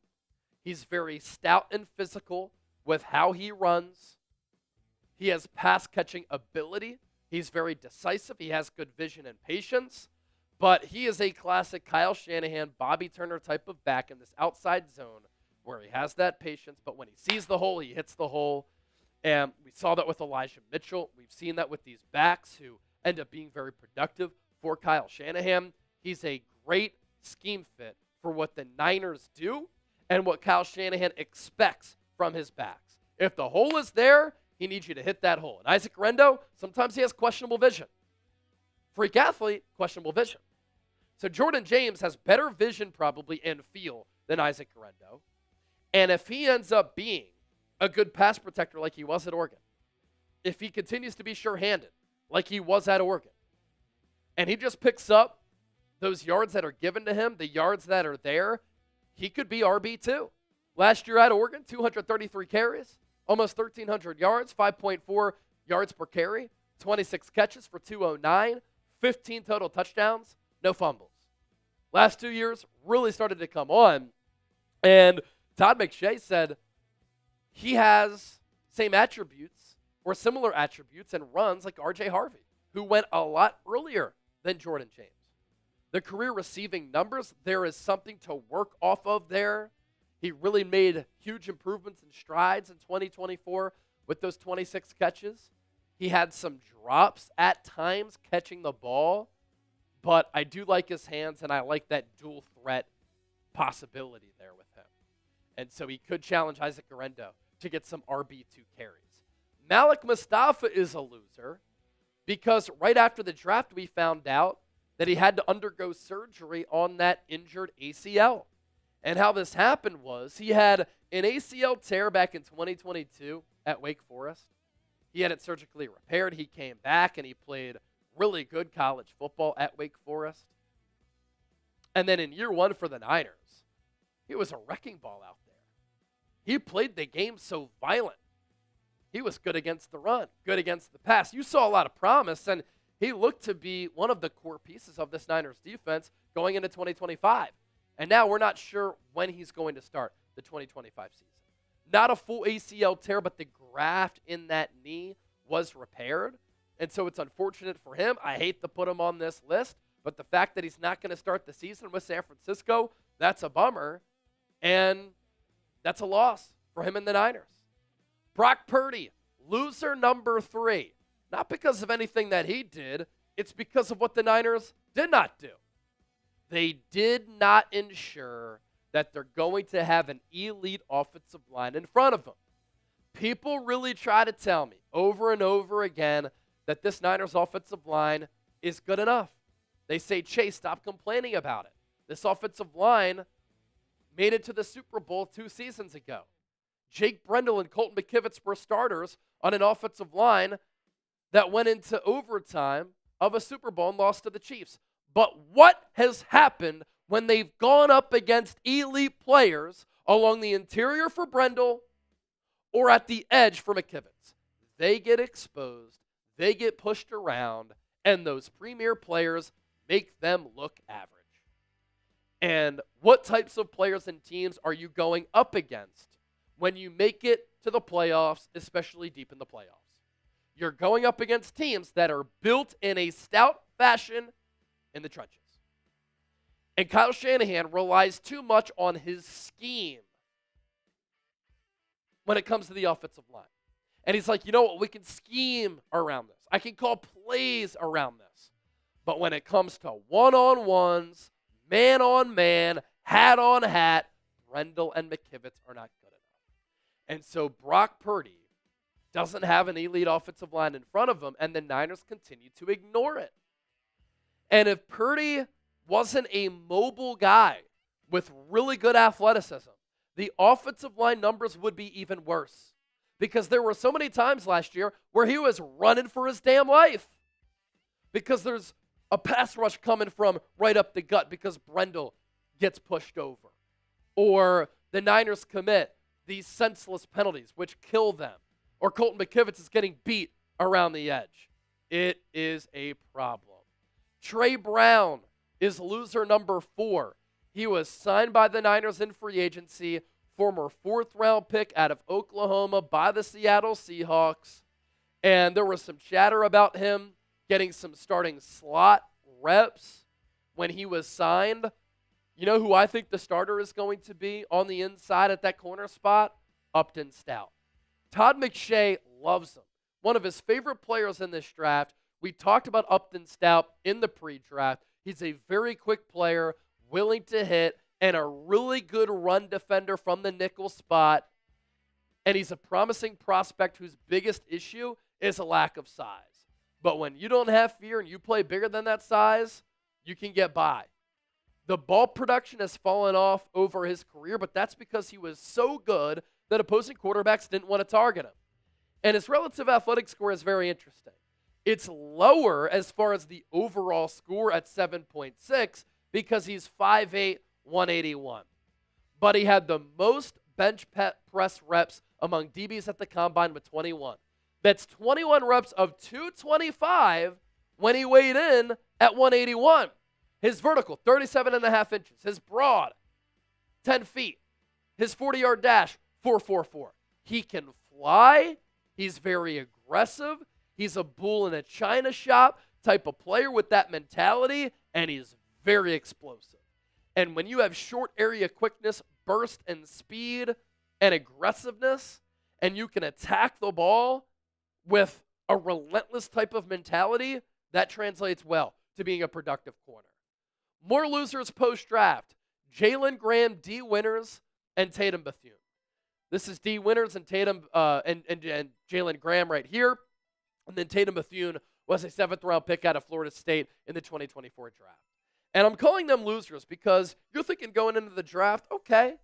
He's very stout and physical with how he runs. He has pass-catching ability. He's very decisive. He has good vision and patience. But he is a classic Kyle Shanahan, Bobby Turner type of back in this outside zone where he has that patience, but when he sees the hole, he hits the hole. And we saw that with Elijah Mitchell. We've seen that with these backs who end up being very productive for Kyle Shanahan. He's a great scheme fit for what the Niners do and what Kyle Shanahan expects from his backs. If the hole is there, he needs you to hit that hole. And Isaac Guerendo, sometimes he has questionable vision. Freak athlete, questionable vision. So Jordan James has better vision probably and feel than Isaac Guerendo. And if he ends up being a good pass protector like he was at Oregon, if he continues to be sure-handed like he was at Oregon, and he just picks up those yards that are given to him, the yards that are there, he could be RB2. Last year at Oregon, 233 carries, almost 1,300 yards, 5.4 yards per carry, 26 catches for 209, 15 total touchdowns, no fumbles. Last 2 years really started to come on, and Todd McShay said he has same attributes or similar attributes and runs like R.J. Harvey, who went a lot earlier than Jordan James. The career receiving numbers, there is something to work off of there. He really made huge improvements and strides in 2024 with those 26 catches. He had some drops at times catching the ball, but I do like his hands, and I like that dual threat possibility there with him. And so he could challenge Isaac Guerendo to get some RB2 carries. Malik Mustafa is a loser because right after the draft we found out that he had to undergo surgery on that injured ACL. And how this happened was he had an ACL tear back in 2022 at Wake Forest. He had it surgically repaired. He came back and he played really good college football at Wake Forest. And then in year one for the Niners, he was a wrecking ball out there. He played the game so violent. He was good against the run, good against the pass. You saw a lot of promise, and he looked to be one of the core pieces of this Niners defense going into 2025. And now we're not sure when he's going to start the 2025 season. Not a full ACL tear, but the graft in that knee was repaired. And so it's unfortunate for him. I hate to put him on this list, but the fact that he's not going to start the season with San Francisco, that's a bummer. And that's a loss for him and the Niners. Brock Purdy, loser number 3. Not because of anything that he did. It's because of what the Niners did not do. They did not ensure that they're going to have an elite offensive line in front of them. People really try to tell me over and over again that this Niners offensive line is good enough. They say, Chase, stop complaining about it. This offensive line made it to the Super Bowl 2 seasons ago. Jake Brendel and Colton McKivitz were starters on an offensive line that went into overtime of a Super Bowl and lost to the Chiefs. But what has happened when they've gone up against elite players along the interior for Brendel or at the edge for McKivitz? They get exposed, they get pushed around, and those premier players make them look average. And what types of players and teams are you going up against when you make it to the playoffs, especially deep in the playoffs? You're going up against teams that are built in a stout fashion in the trenches. And Kyle Shanahan relies too much on his scheme when it comes to the offensive line. And he's like, you know what, we can scheme around this. I can call plays around this. But when it comes to one-on-ones, man-on-man, hat-on-hat, Brendel and McKivitz are not good enough. And so Brock Purdy doesn't have an elite offensive line in front of him, and the Niners continue to ignore it. And if Purdy wasn't a mobile guy with really good athleticism, the offensive line numbers would be even worse. Because there were so many times last year where he was running for his damn life. Because there's a pass rush coming from right up the gut because Brendel gets pushed over. Or the Niners commit these senseless penalties which kill them. Or Colton McKivitz is getting beat around the edge. It is a problem. Trey Brown is loser number 4. He was signed by the Niners in free agency, former 4th-round pick out of Oklahoma by the Seattle Seahawks. And there was some chatter about him getting some starting slot reps when he was signed. You know who I think the starter is going to be on the inside at that corner spot? Upton Stout. Todd McShay loves him. One of his favorite players in this draft. We talked about Upton Stout in the pre-draft. He's a very quick player, willing to hit, and a really good run defender from the nickel spot. And he's a promising prospect whose biggest issue is a lack of size. But when you don't have fear and you play bigger than that size, you can get by. The ball production has fallen off over his career, but that's because he was so good that opposing quarterbacks didn't want to target him. And his relative athletic score is very interesting. It's lower as far as the overall score at 7.6 because he's 5'8", 181. But he had the most bench press reps among DBs at the combine with 21. That's 21 reps of 225 when he weighed in at 181. His vertical, 37.5 inches. His broad, 10 feet. His 40-yard dash, 4.44. He can fly. He's very aggressive. He's a bull in a china shop type of player with that mentality, and he's very explosive. And when you have short area quickness, burst, and speed, and aggressiveness, and you can attack the ball with a relentless type of mentality, that translates well to being a productive corner. More losers post-draft. Jalen Graham, D. Winters, and Tatum Bethune. This is D. Winters and Tatum and Jalen Graham right here. And then Tatum Bethune was a 7th-round pick out of Florida State in the 2024 draft. And I'm calling them losers because you're thinking going into the draft, okay,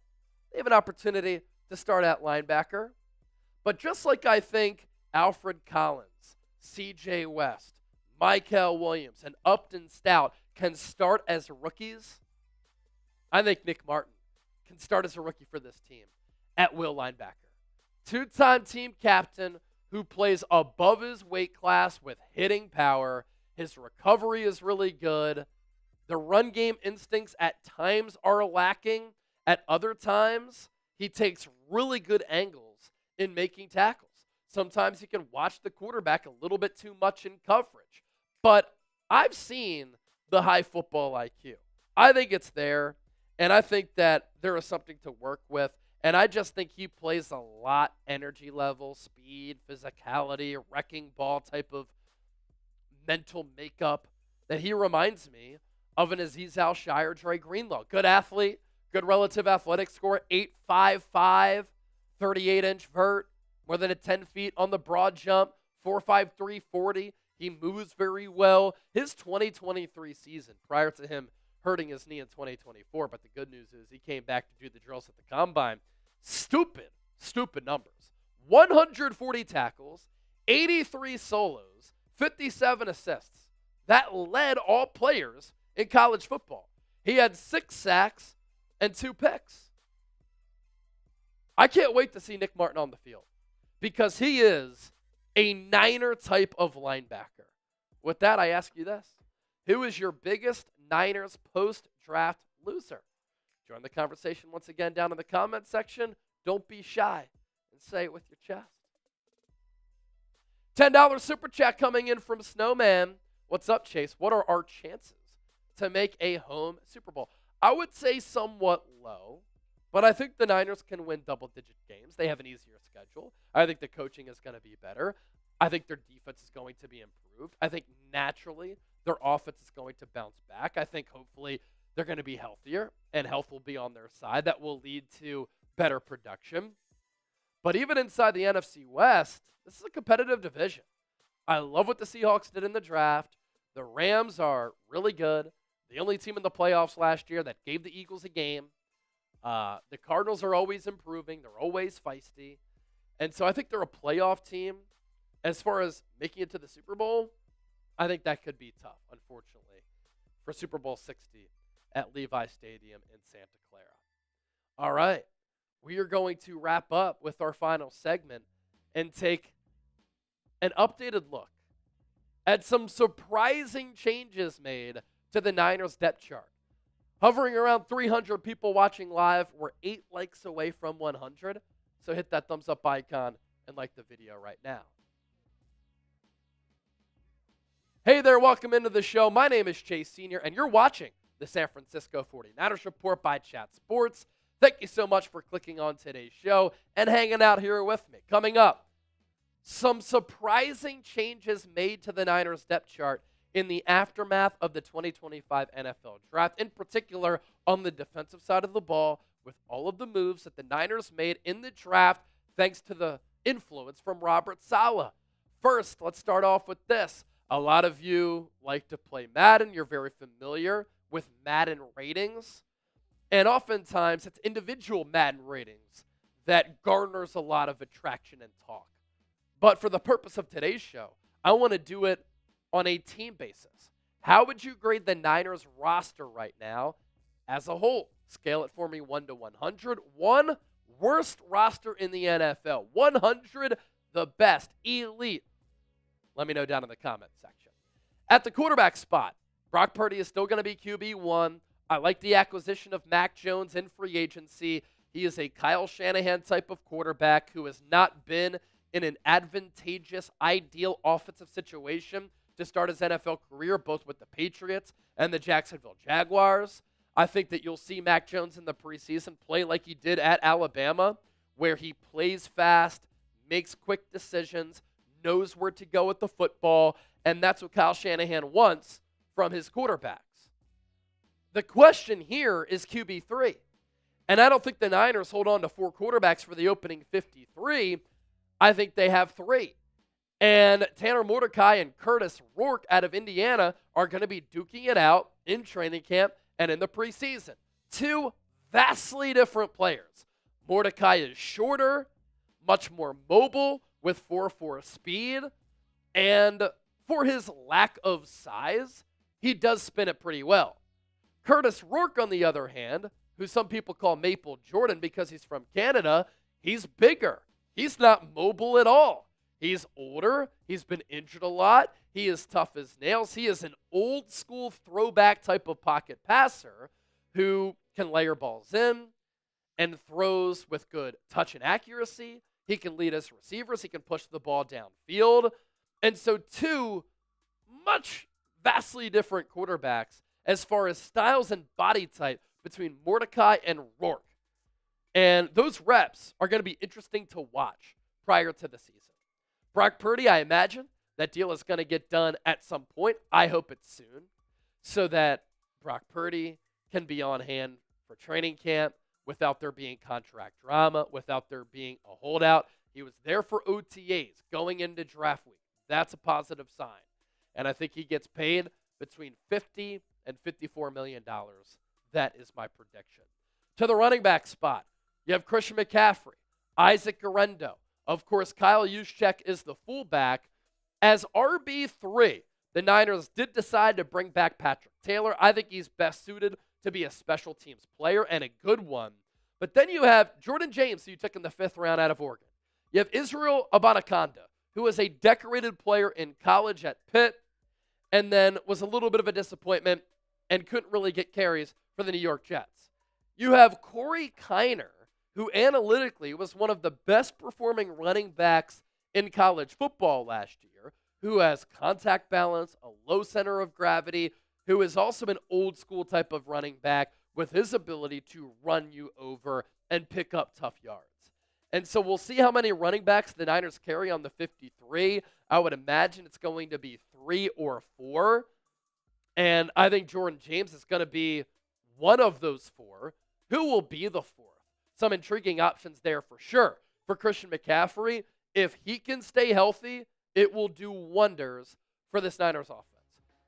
they have an opportunity to start at linebacker. But just like I think Alfred Collins, C.J. West, Michael Williams, and Upton Stout can start as rookies, I think Nick Martin can start as a rookie for this team at will linebacker. 2-time team captain who plays above his weight class with hitting power. His recovery is really good. The run game instincts at times are lacking. At other times, he takes really good angles in making tackles. Sometimes he can watch the quarterback a little bit too much in coverage. But I've seen the high football IQ. I think it's there, and I think that there is something to work with. And I just think he plays a lot energy level, speed, physicality, wrecking ball type of mental makeup that he reminds me of an Azeez Al-Shire or Dre Greenlaw. Good athlete, good relative athletic score, 8.55, 38-inch vert, more than 10 feet on the broad jump, 4.53 40. He moves very well. His 2023 season, prior to him hurting his knee in 2024, but the good news is he came back to do the drills at the combine. Stupid numbers. 140 tackles, 83 solos, 57 assists. That led all players in college football. He had 6 sacks and 2 picks. I can't wait to see Nick Martin on the field because he is a Niner type of linebacker. With that, I ask you this. Who is your biggest Niners post-draft loser? Join the conversation once again down in the comment section. Don't be shy and say it with your chest. $10 super chat coming in from Snowman. What's up, Chase? What are our chances to make a home Super Bowl? I would say somewhat low, but I think the Niners can win double-digit games. They have an easier schedule. I think the coaching is going to be better. I think their defense is going to be improved. I think naturally their offense is going to bounce back. I think hopefully they're going to be healthier, and health will be on their side. That will lead to better production. But even inside the NFC West, this is a competitive division. I love what the Seahawks did in the draft. The Rams are really good. The only team in the playoffs last year that gave the Eagles a game. The Cardinals are always improving. They're always feisty. And so I think they're a playoff team. As far as making it to the Super Bowl, I think that could be tough, unfortunately, for Super Bowl 60 at Levi Stadium in Santa Clara. All right. We are going to wrap up with our final segment and take an updated look at some surprising changes made to the Niners depth chart. Hovering around 300 people watching live. We're 8 likes away from 100. So hit that thumbs up icon and like the video right now. Hey there, welcome into the show. My name is Chase Sr., and you're watching the San Francisco 49ers Report by Chat Sports. Thank you so much for clicking on today's show and hanging out here with me. Coming up, some surprising changes made to the Niners depth chart in the aftermath of the 2025 NFL Draft, in particular on the defensive side of the ball, with all of the moves that the Niners made in the draft thanks to the influence from Robert Saleh. First, let's start off with this. A lot of you like to play Madden. You're very familiar with Madden ratings. And oftentimes, it's individual Madden ratings that garners a lot of attraction and talk. But for the purpose of today's show, I want to do it on a team basis. How would you grade the Niners roster right now as a whole? Scale it for me 1 to 100. 1, worst roster in the NFL. 100, the best, elite. Let me know down in the comment section. At the quarterback spot, Brock Purdy is still going to be QB1. I like the acquisition of Mac Jones in free agency. He is a Kyle Shanahan type of quarterback who has not been in an advantageous, ideal offensive situation to start his NFL career, both with the Patriots and the Jacksonville Jaguars. I think that you'll see Mac Jones in the preseason play like he did at Alabama, where he plays fast, makes quick decisions, knows where to go with the football, and that's what Kyle Shanahan wants from his quarterbacks. The question here is QB3. And I don't think the Niners hold on to 4 quarterbacks for the opening 53. I think they have 3. And Tanner Mordecai and Curtis Rourke out of Indiana are going to be duking it out in training camp and in the preseason. 2 vastly different players. Mordecai is shorter, much more mobile, with 4.4 speed, and for his lack of size, he does spin it pretty well. Curtis Rourke, on the other hand, who some people call Maple Jordan because he's from Canada, he's bigger. He's not mobile at all. He's older. He's been injured a lot. He is tough as nails. He is an old school throwback type of pocket passer who can layer balls in and throws with good touch and accuracy. He can lead his receivers. He can push the ball downfield. And so two vastly different quarterbacks as far as styles and body type between Mordecai and Rourke. And those reps are going to be interesting to watch prior to the season. Brock Purdy, I imagine that deal is going to get done at some point. I hope it's soon so that Brock Purdy can be on hand for training camp without there being contract drama, without there being a holdout. He was there for OTAs going into draft week. That's a positive sign. And I think he gets paid between $50 and $54 million. That is my prediction. To the running back spot, you have Christian McCaffrey, Isaac Guerendo. Of course, Kyle Juszczyk is the fullback. As RB3, the Niners did decide to bring back Patrick Taylor. I think he's best suited to be a special teams player and a good one. But then you have Jordan James, who you took in the 5th round out of Oregon. You have Israel Abanikanda, who was a decorated player in college at Pitt and then was a little bit of a disappointment and couldn't really get carries for the New York Jets. You have Corey Kiner, who analytically was one of the best performing running backs in college football last year, who has contact balance, a low center of gravity, who is also an old school type of running back with his ability to run you over and pick up tough yards. And so we'll see how many running backs the Niners carry on the 53. I would imagine it's going to be 3 or 4. And I think Jordan James is going to be one of those 4. Who will be the 4th? Some intriguing options there for sure. For Christian McCaffrey, if he can stay healthy, it will do wonders for this Niners offense.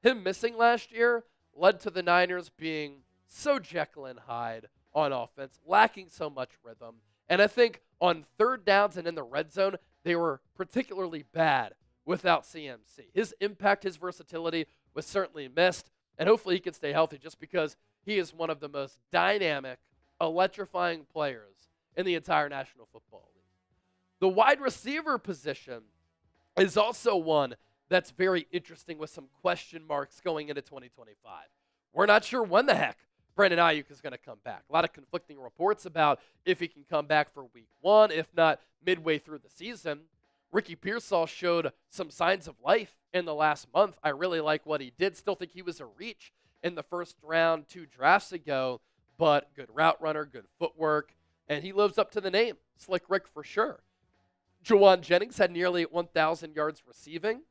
Him missing last year led to the Niners being so Jekyll and Hyde on offense, lacking so much rhythm. And I think on third downs and in the red zone, they were particularly bad without CMC. His impact, his versatility was certainly missed, and hopefully he can stay healthy just because he is one of the most dynamic, electrifying players in the entire National Football League. The wide receiver position is also one that's very interesting with some question marks going into 2025. We're not sure when the heck Brandon Ayuk is going to come back. A lot of conflicting reports about if he can come back for week 1, if not midway through the season. Ricky Pearsall showed some signs of life in the last month. I really like what he did. Still think he was a reach in the first round 2 drafts ago, but good route runner, good footwork, and he lives up to the name. Slick Rick for sure. Juwan Jennings had nearly 1,000 yards receiving.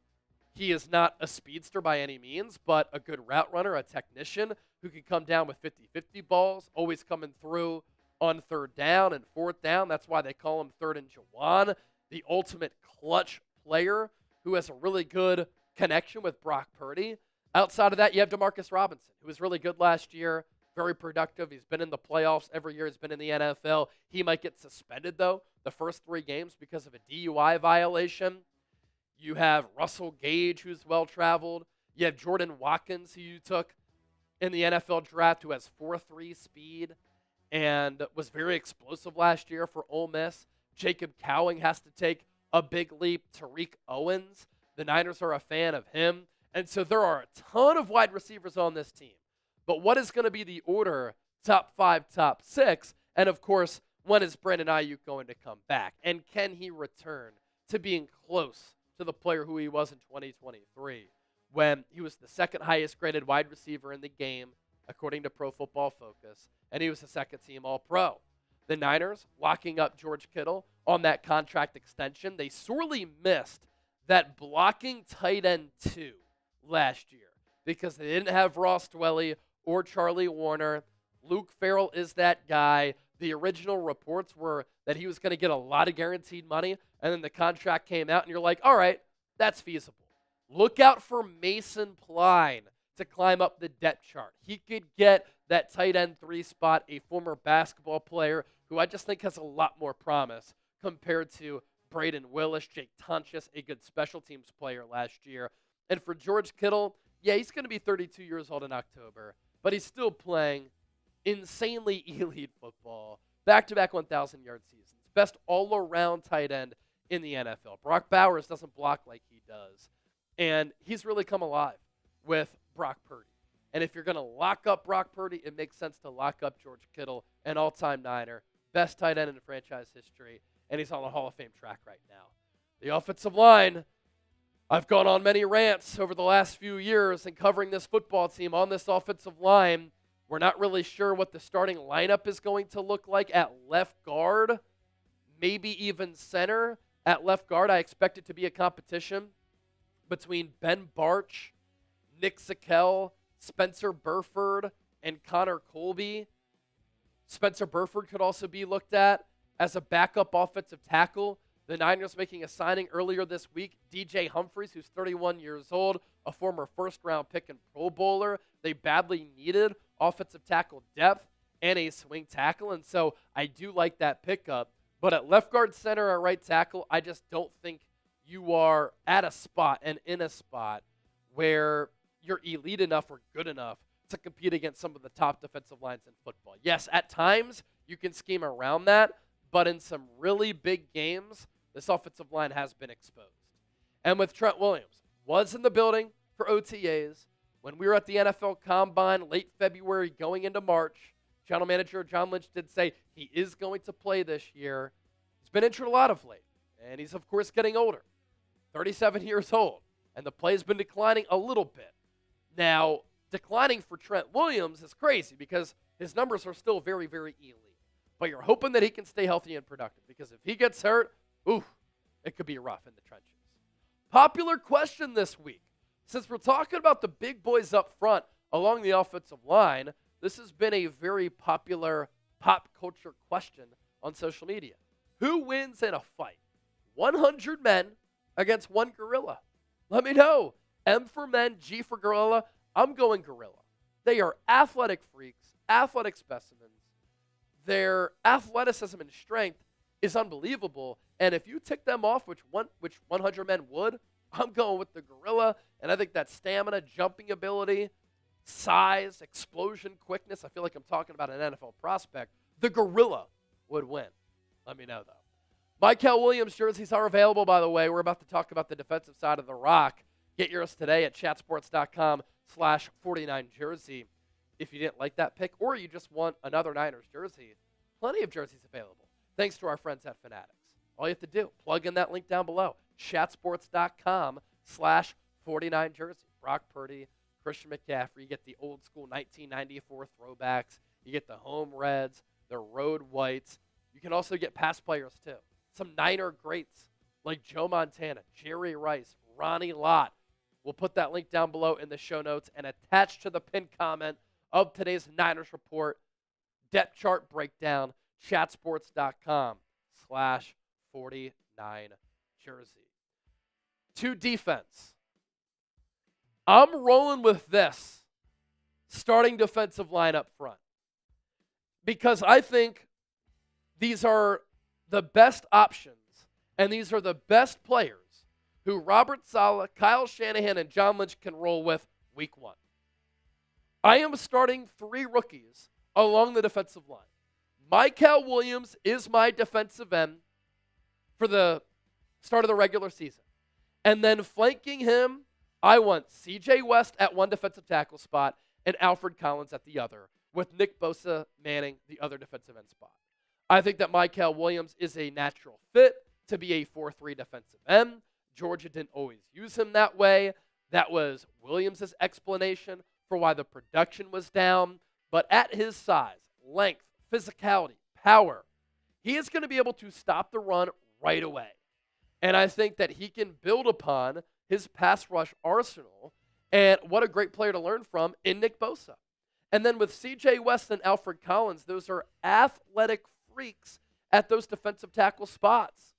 He is not a speedster by any means, but a good route runner, a technician who can come down with 50-50 balls, always coming through on 3rd down and 4th down. That's why they call him 3rd and Juwan, the ultimate clutch player who has a really good connection with Brock Purdy. Outside of that, you have Demarcus Robinson, who was really good last year, very productive. He's been in the playoffs every year. He's been in the NFL. He might get suspended, though, the first 3 games because of a DUI violation. You have Russell Gage, who's well-traveled. You have Jordan Watkins, who you took in the NFL draft, who has 4.3 speed and was very explosive last year for Ole Miss. Jacob Cowing has to take a big leap. Tariq Owens, the Niners are a fan of him. And so there are a ton of wide receivers on this team. But what is going to be the order, top 5, top 6? And, of course, when is Brandon Ayuk going to come back? And can he return to being close to the player who he was in 2023 when he was the 2nd highest graded wide receiver in the game, according to Pro Football Focus, and he was a 2nd-team All-Pro? The Niners locking up George Kittle on that contract extension. They sorely missed that blocking tight end 2 last year because they didn't have Ross Dwelly or Charlie Warner. Luke Farrell is that guy. The original reports were that he was going to get a lot of guaranteed money, and then the contract came out, and you're like, all right, that's feasible. Look out for Mason Pline to climb up the depth chart. He could get that tight end 3 spot, a former basketball player who I just think has a lot more promise compared to Braden Willis, Jake Tunchess, a good special teams player last year. And for George Kittle, yeah, he's going to be 32 years old in October, but he's still playing insanely elite football. Back-to-back 1,000-yard seasons. Best all-around tight end in the NFL. Brock Bowers doesn't block like he does. And he's really come alive with Brock Purdy. And if you're going to lock up Brock Purdy, it makes sense to lock up George Kittle, an all-time Niner, best tight end in franchise history, and he's on the Hall of Fame track right now. The offensive line, I've gone on many rants over the last few years and covering this football team on this offensive line. We're not really sure what the starting lineup is going to look like at left guard, maybe even center. At left guard, I expect it to be a competition between Ben Barch, Nick Zakelj, Spencer Burford, and Connor Colby. Spencer Burford could also be looked at as a backup offensive tackle. The Niners making a signing earlier this week, DJ Humphries, who's 31 years old, a former first-round pick and Pro Bowler. They badly needed offensive tackle depth and a swing tackle, and so I do like that pickup. But at left guard, center, or right tackle, I just don't think you are at a spot and in a spot where you're elite enough or good enough to compete against some of the top defensive lines in football. Yes, at times you can scheme around that, but in some really big games, this offensive line has been exposed. And with Trent Williams, was in the building for OTAs. When we were at the NFL Combine late February going into March, General Manager John Lynch did say he is going to play this year. He's been injured a lot of late, and he's, of course, getting older, 37 years old, and the play has been declining a little bit. Now, declining for Trent Williams is crazy because his numbers are still very, very elite. But you're hoping that he can stay healthy and productive because if he gets hurt, it could be rough in the trenches. Popular question this week. Since we're talking about the big boys up front along the offensive line, this has been a very popular pop culture question on social media. Who wins in a fight? 100 men against one gorilla? Let me know. M for men, G for gorilla. I'm going gorilla. They are athletic freaks, athletic specimens. Their athleticism and strength is unbelievable. And if you tick them off, which 100 men would, I'm going with the gorilla. And I think that stamina, jumping ability, size, explosion, quickness, I feel like I'm talking about an NFL prospect. The gorilla would win. Let me know, though. Michael Williams jerseys are available, by the way. We're about to talk about the defensive side of the rock. Get yours today at chatsports.com/49jersey. If you didn't like that pick or you just want another Niners jersey, plenty of jerseys available. Thanks to our friends at Fanatics. All you have to do, plug in that link down below, chatsports.com/49jersey. Brock Purdy, Christian McCaffrey. You get the old school 1994 throwbacks. You get the home reds, the road whites. You can also get past players, too. Some Niner greats like Joe Montana, Jerry Rice, Ronnie Lott. We'll put that link down below in the show notes and attached to the pinned comment of today's Niners Report depth chart breakdown, chatsports.com/49jersey. To defense. I'm rolling with this starting defensive line up front because I think these are the best options and these are the best players who Robert Saleh, Kyle Shanahan, and John Lynch can roll with week one. I am starting 3 rookies along the defensive line. Michael Williams is my defensive end for the start of the regular season. And then flanking him, I want C.J. West at one defensive tackle spot and Alfred Collins at the other, with Nick Bosa manning the other defensive end spot. I think that Michael Williams is a natural fit to be a 4-3 defensive end. Georgia didn't always use him that way. That was Williams' explanation for why the production was down. But at his size, length, physicality, power, he is going to be able to stop the run right away. And I think that he can build upon his pass rush arsenal. And what a great player to learn from in Nick Bosa. And then with C.J. West and Alfred Collins, those are athletic freaks at those defensive tackle spots.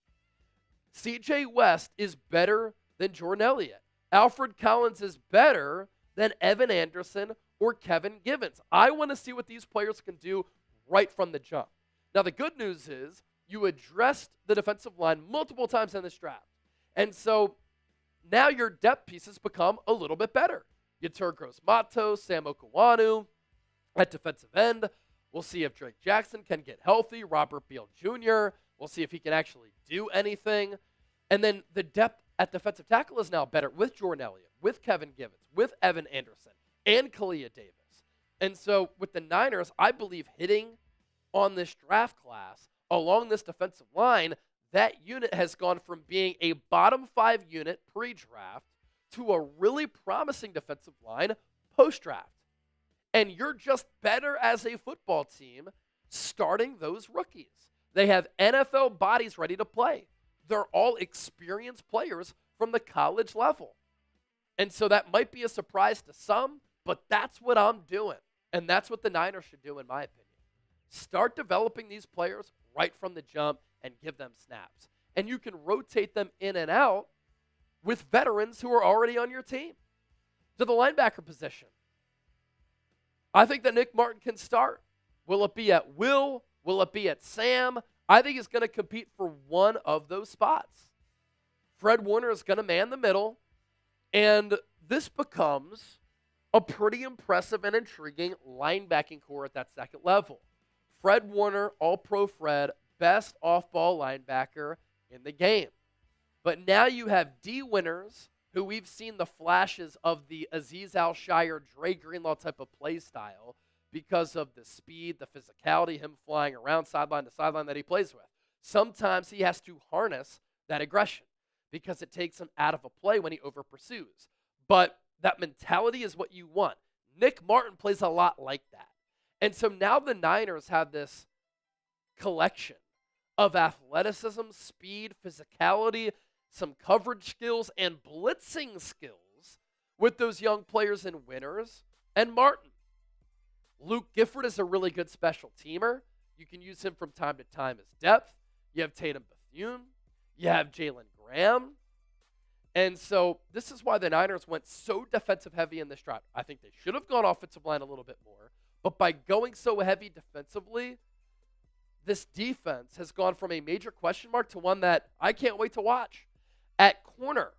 C.J. West is better than Jordan Elliott. Alfred Collins is better than Evan Anderson or Kevin Givens. I want to see what these players can do right from the jump. Now, the good news is you addressed the defensive line multiple times in this draft. And so now your depth pieces become a little bit better. Yetur Gross-Matos, Sam Okuwanu at defensive end. We'll see if Drake Jackson can get healthy. Robert Beal Jr. We'll see if he can actually do anything. And then the depth at defensive tackle is now better with Jordan Elliott, with Kevin Givens, with Evan Anderson, and Kalia Davis. And so with the Niners, I believe hitting on this draft class along this defensive line, that unit has gone from being a bottom 5 unit pre-draft to a really promising defensive line post-draft. And you're just better as a football team starting those rookies. They have NFL bodies ready to play. They're all experienced players from the college level. And so that might be a surprise to some, but that's what I'm doing. And that's what the Niners should do, in my opinion. Start developing these players right from the jump and give them snaps. And you can rotate them in and out with veterans who are already on your team. To the linebacker position, I think that Nick Martin can start. Will it be at Will? Will it be at Sam? I think he's going to compete for one of those spots. Fred Warner is going to man the middle, and this becomes a pretty impressive and intriguing linebacking core at that second level. Fred Warner, all-pro Fred, best off-ball linebacker in the game. But now you have D. Winters, who we've seen the flashes of the Azeez Al-Shire, Dre Greenlaw type of play style because of the speed, the physicality, him flying around sideline to sideline that he plays with. Sometimes he has to harness that aggression because it takes him out of a play when he over-pursues. But that mentality is what you want. Nick Martin plays a lot like that. And so now the Niners have this collection of athleticism, speed, physicality, some coverage skills, and blitzing skills with those young players in Winters and Martin. Luke Gifford is a really good special teamer. You can use him from time to time as depth. You have Tatum Bethune. You have Jalen Graham. And so this is why the Niners went so defensive heavy in this draft. I think they should have gone offensive line a little bit more. But by going so heavy defensively, this defense has gone from a major question mark to one that I can't wait to watch. At corner,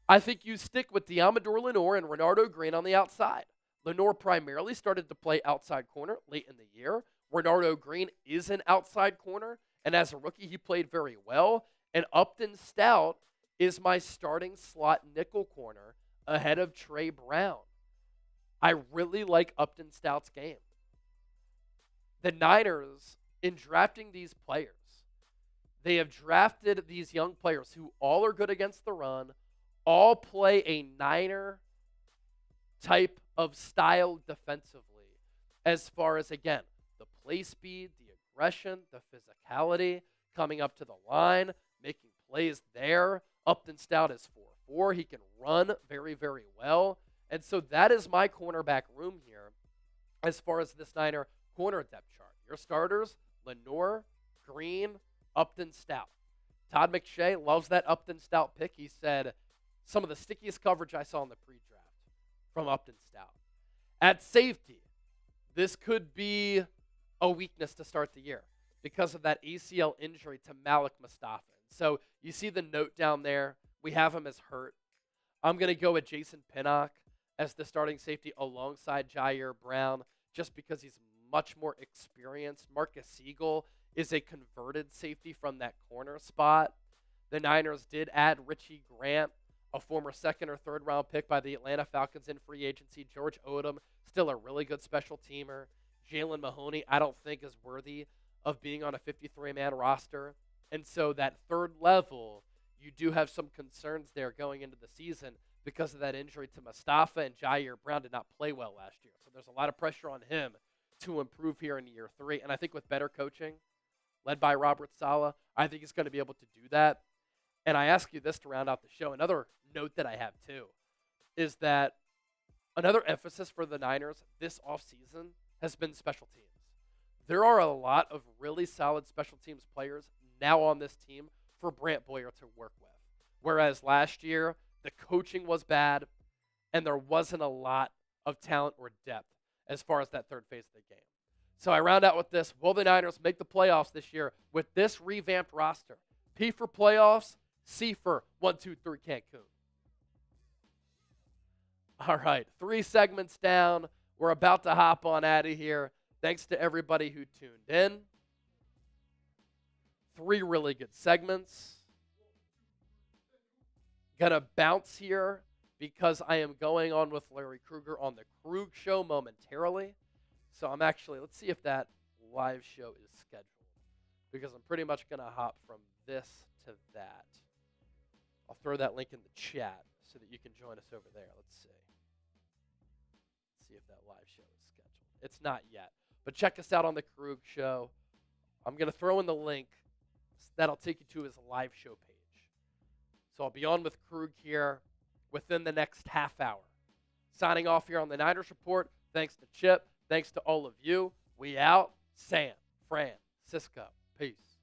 I think you stick with Deommodore Lenoir and Renardo Green on the outside. Lenoir primarily started to play outside corner late in the year. Renardo Green is an outside corner, and as a rookie, he played very well. And Upton Stout is my starting slot nickel corner ahead of Trey Brown. I really like Upton Stout's game. The Niners, in drafting these players, they have drafted these young players who all are good against the run, all play a Niner type of style defensively as far as, again, the play speed, the aggression, the physicality, coming up to the line, making plays there. Upton Stout is 4'4". He can run very, very well. And so that is my cornerback room here as far as this Niner corner depth chart. Your starters, Lenoir, Green, Upton Stout. Todd McShay loves that Upton Stout pick. He said some of the stickiest coverage I saw in the pre-draft from Upton Stout. At safety, this could be a weakness to start the year because of that ACL injury to Malik Mustafa. So you see the note down there. We have him as hurt. I'm going to go with Jason Pinnock as the starting safety alongside Jair Brown just because he's much more experienced. Marcus Siegel is a converted safety from that corner spot. The Niners did add Richie Grant, a former second or third round pick by the Atlanta Falcons in free agency. George Odom, still a really good special teamer. Jalen Mahoney, I don't think is worthy of being on a 53-man roster. And so that third level, you do have some concerns there going into the season because of that injury to Mustafa, and Jair Brown did not play well last year. So there's a lot of pressure on him to improve here in year 3. And I think with better coaching, led by Robert Saleh, I think he's going to be able to do that. And I ask you this to round out the show. Another note that I have, too, is that another emphasis for the Niners this offseason has been special teams. There are a lot of really solid special teams players now on this team for Brant Boyer to work with. Whereas last year, the coaching was bad, and there wasn't a lot of talent or depth as far as that third phase of the game. So I round out with this. Will the Niners make the playoffs this year with this revamped roster? P for playoffs, C for 1, 2, 3 Cancun. All right, 3 segments down. We're about to hop on out of here. Thanks to everybody who tuned in. 3 really good segments. Gonna bounce here because I am going on with Larry Krueger on the Krug Show momentarily. So I'm actually, let's see if that live show is scheduled, because I'm pretty much gonna hop from this to that. I'll throw that link in the chat so that you can join us over there. Let's see. Let's see if that live show is scheduled. It's not yet, but check us out on the Krug Show. I'm gonna throw in the link. That'll take you to his live show page. So I'll be on with Krug here within the next half hour. Signing off here on the Niners Report. Thanks to Chip. Thanks to all of you. We out. San Francisco. Peace.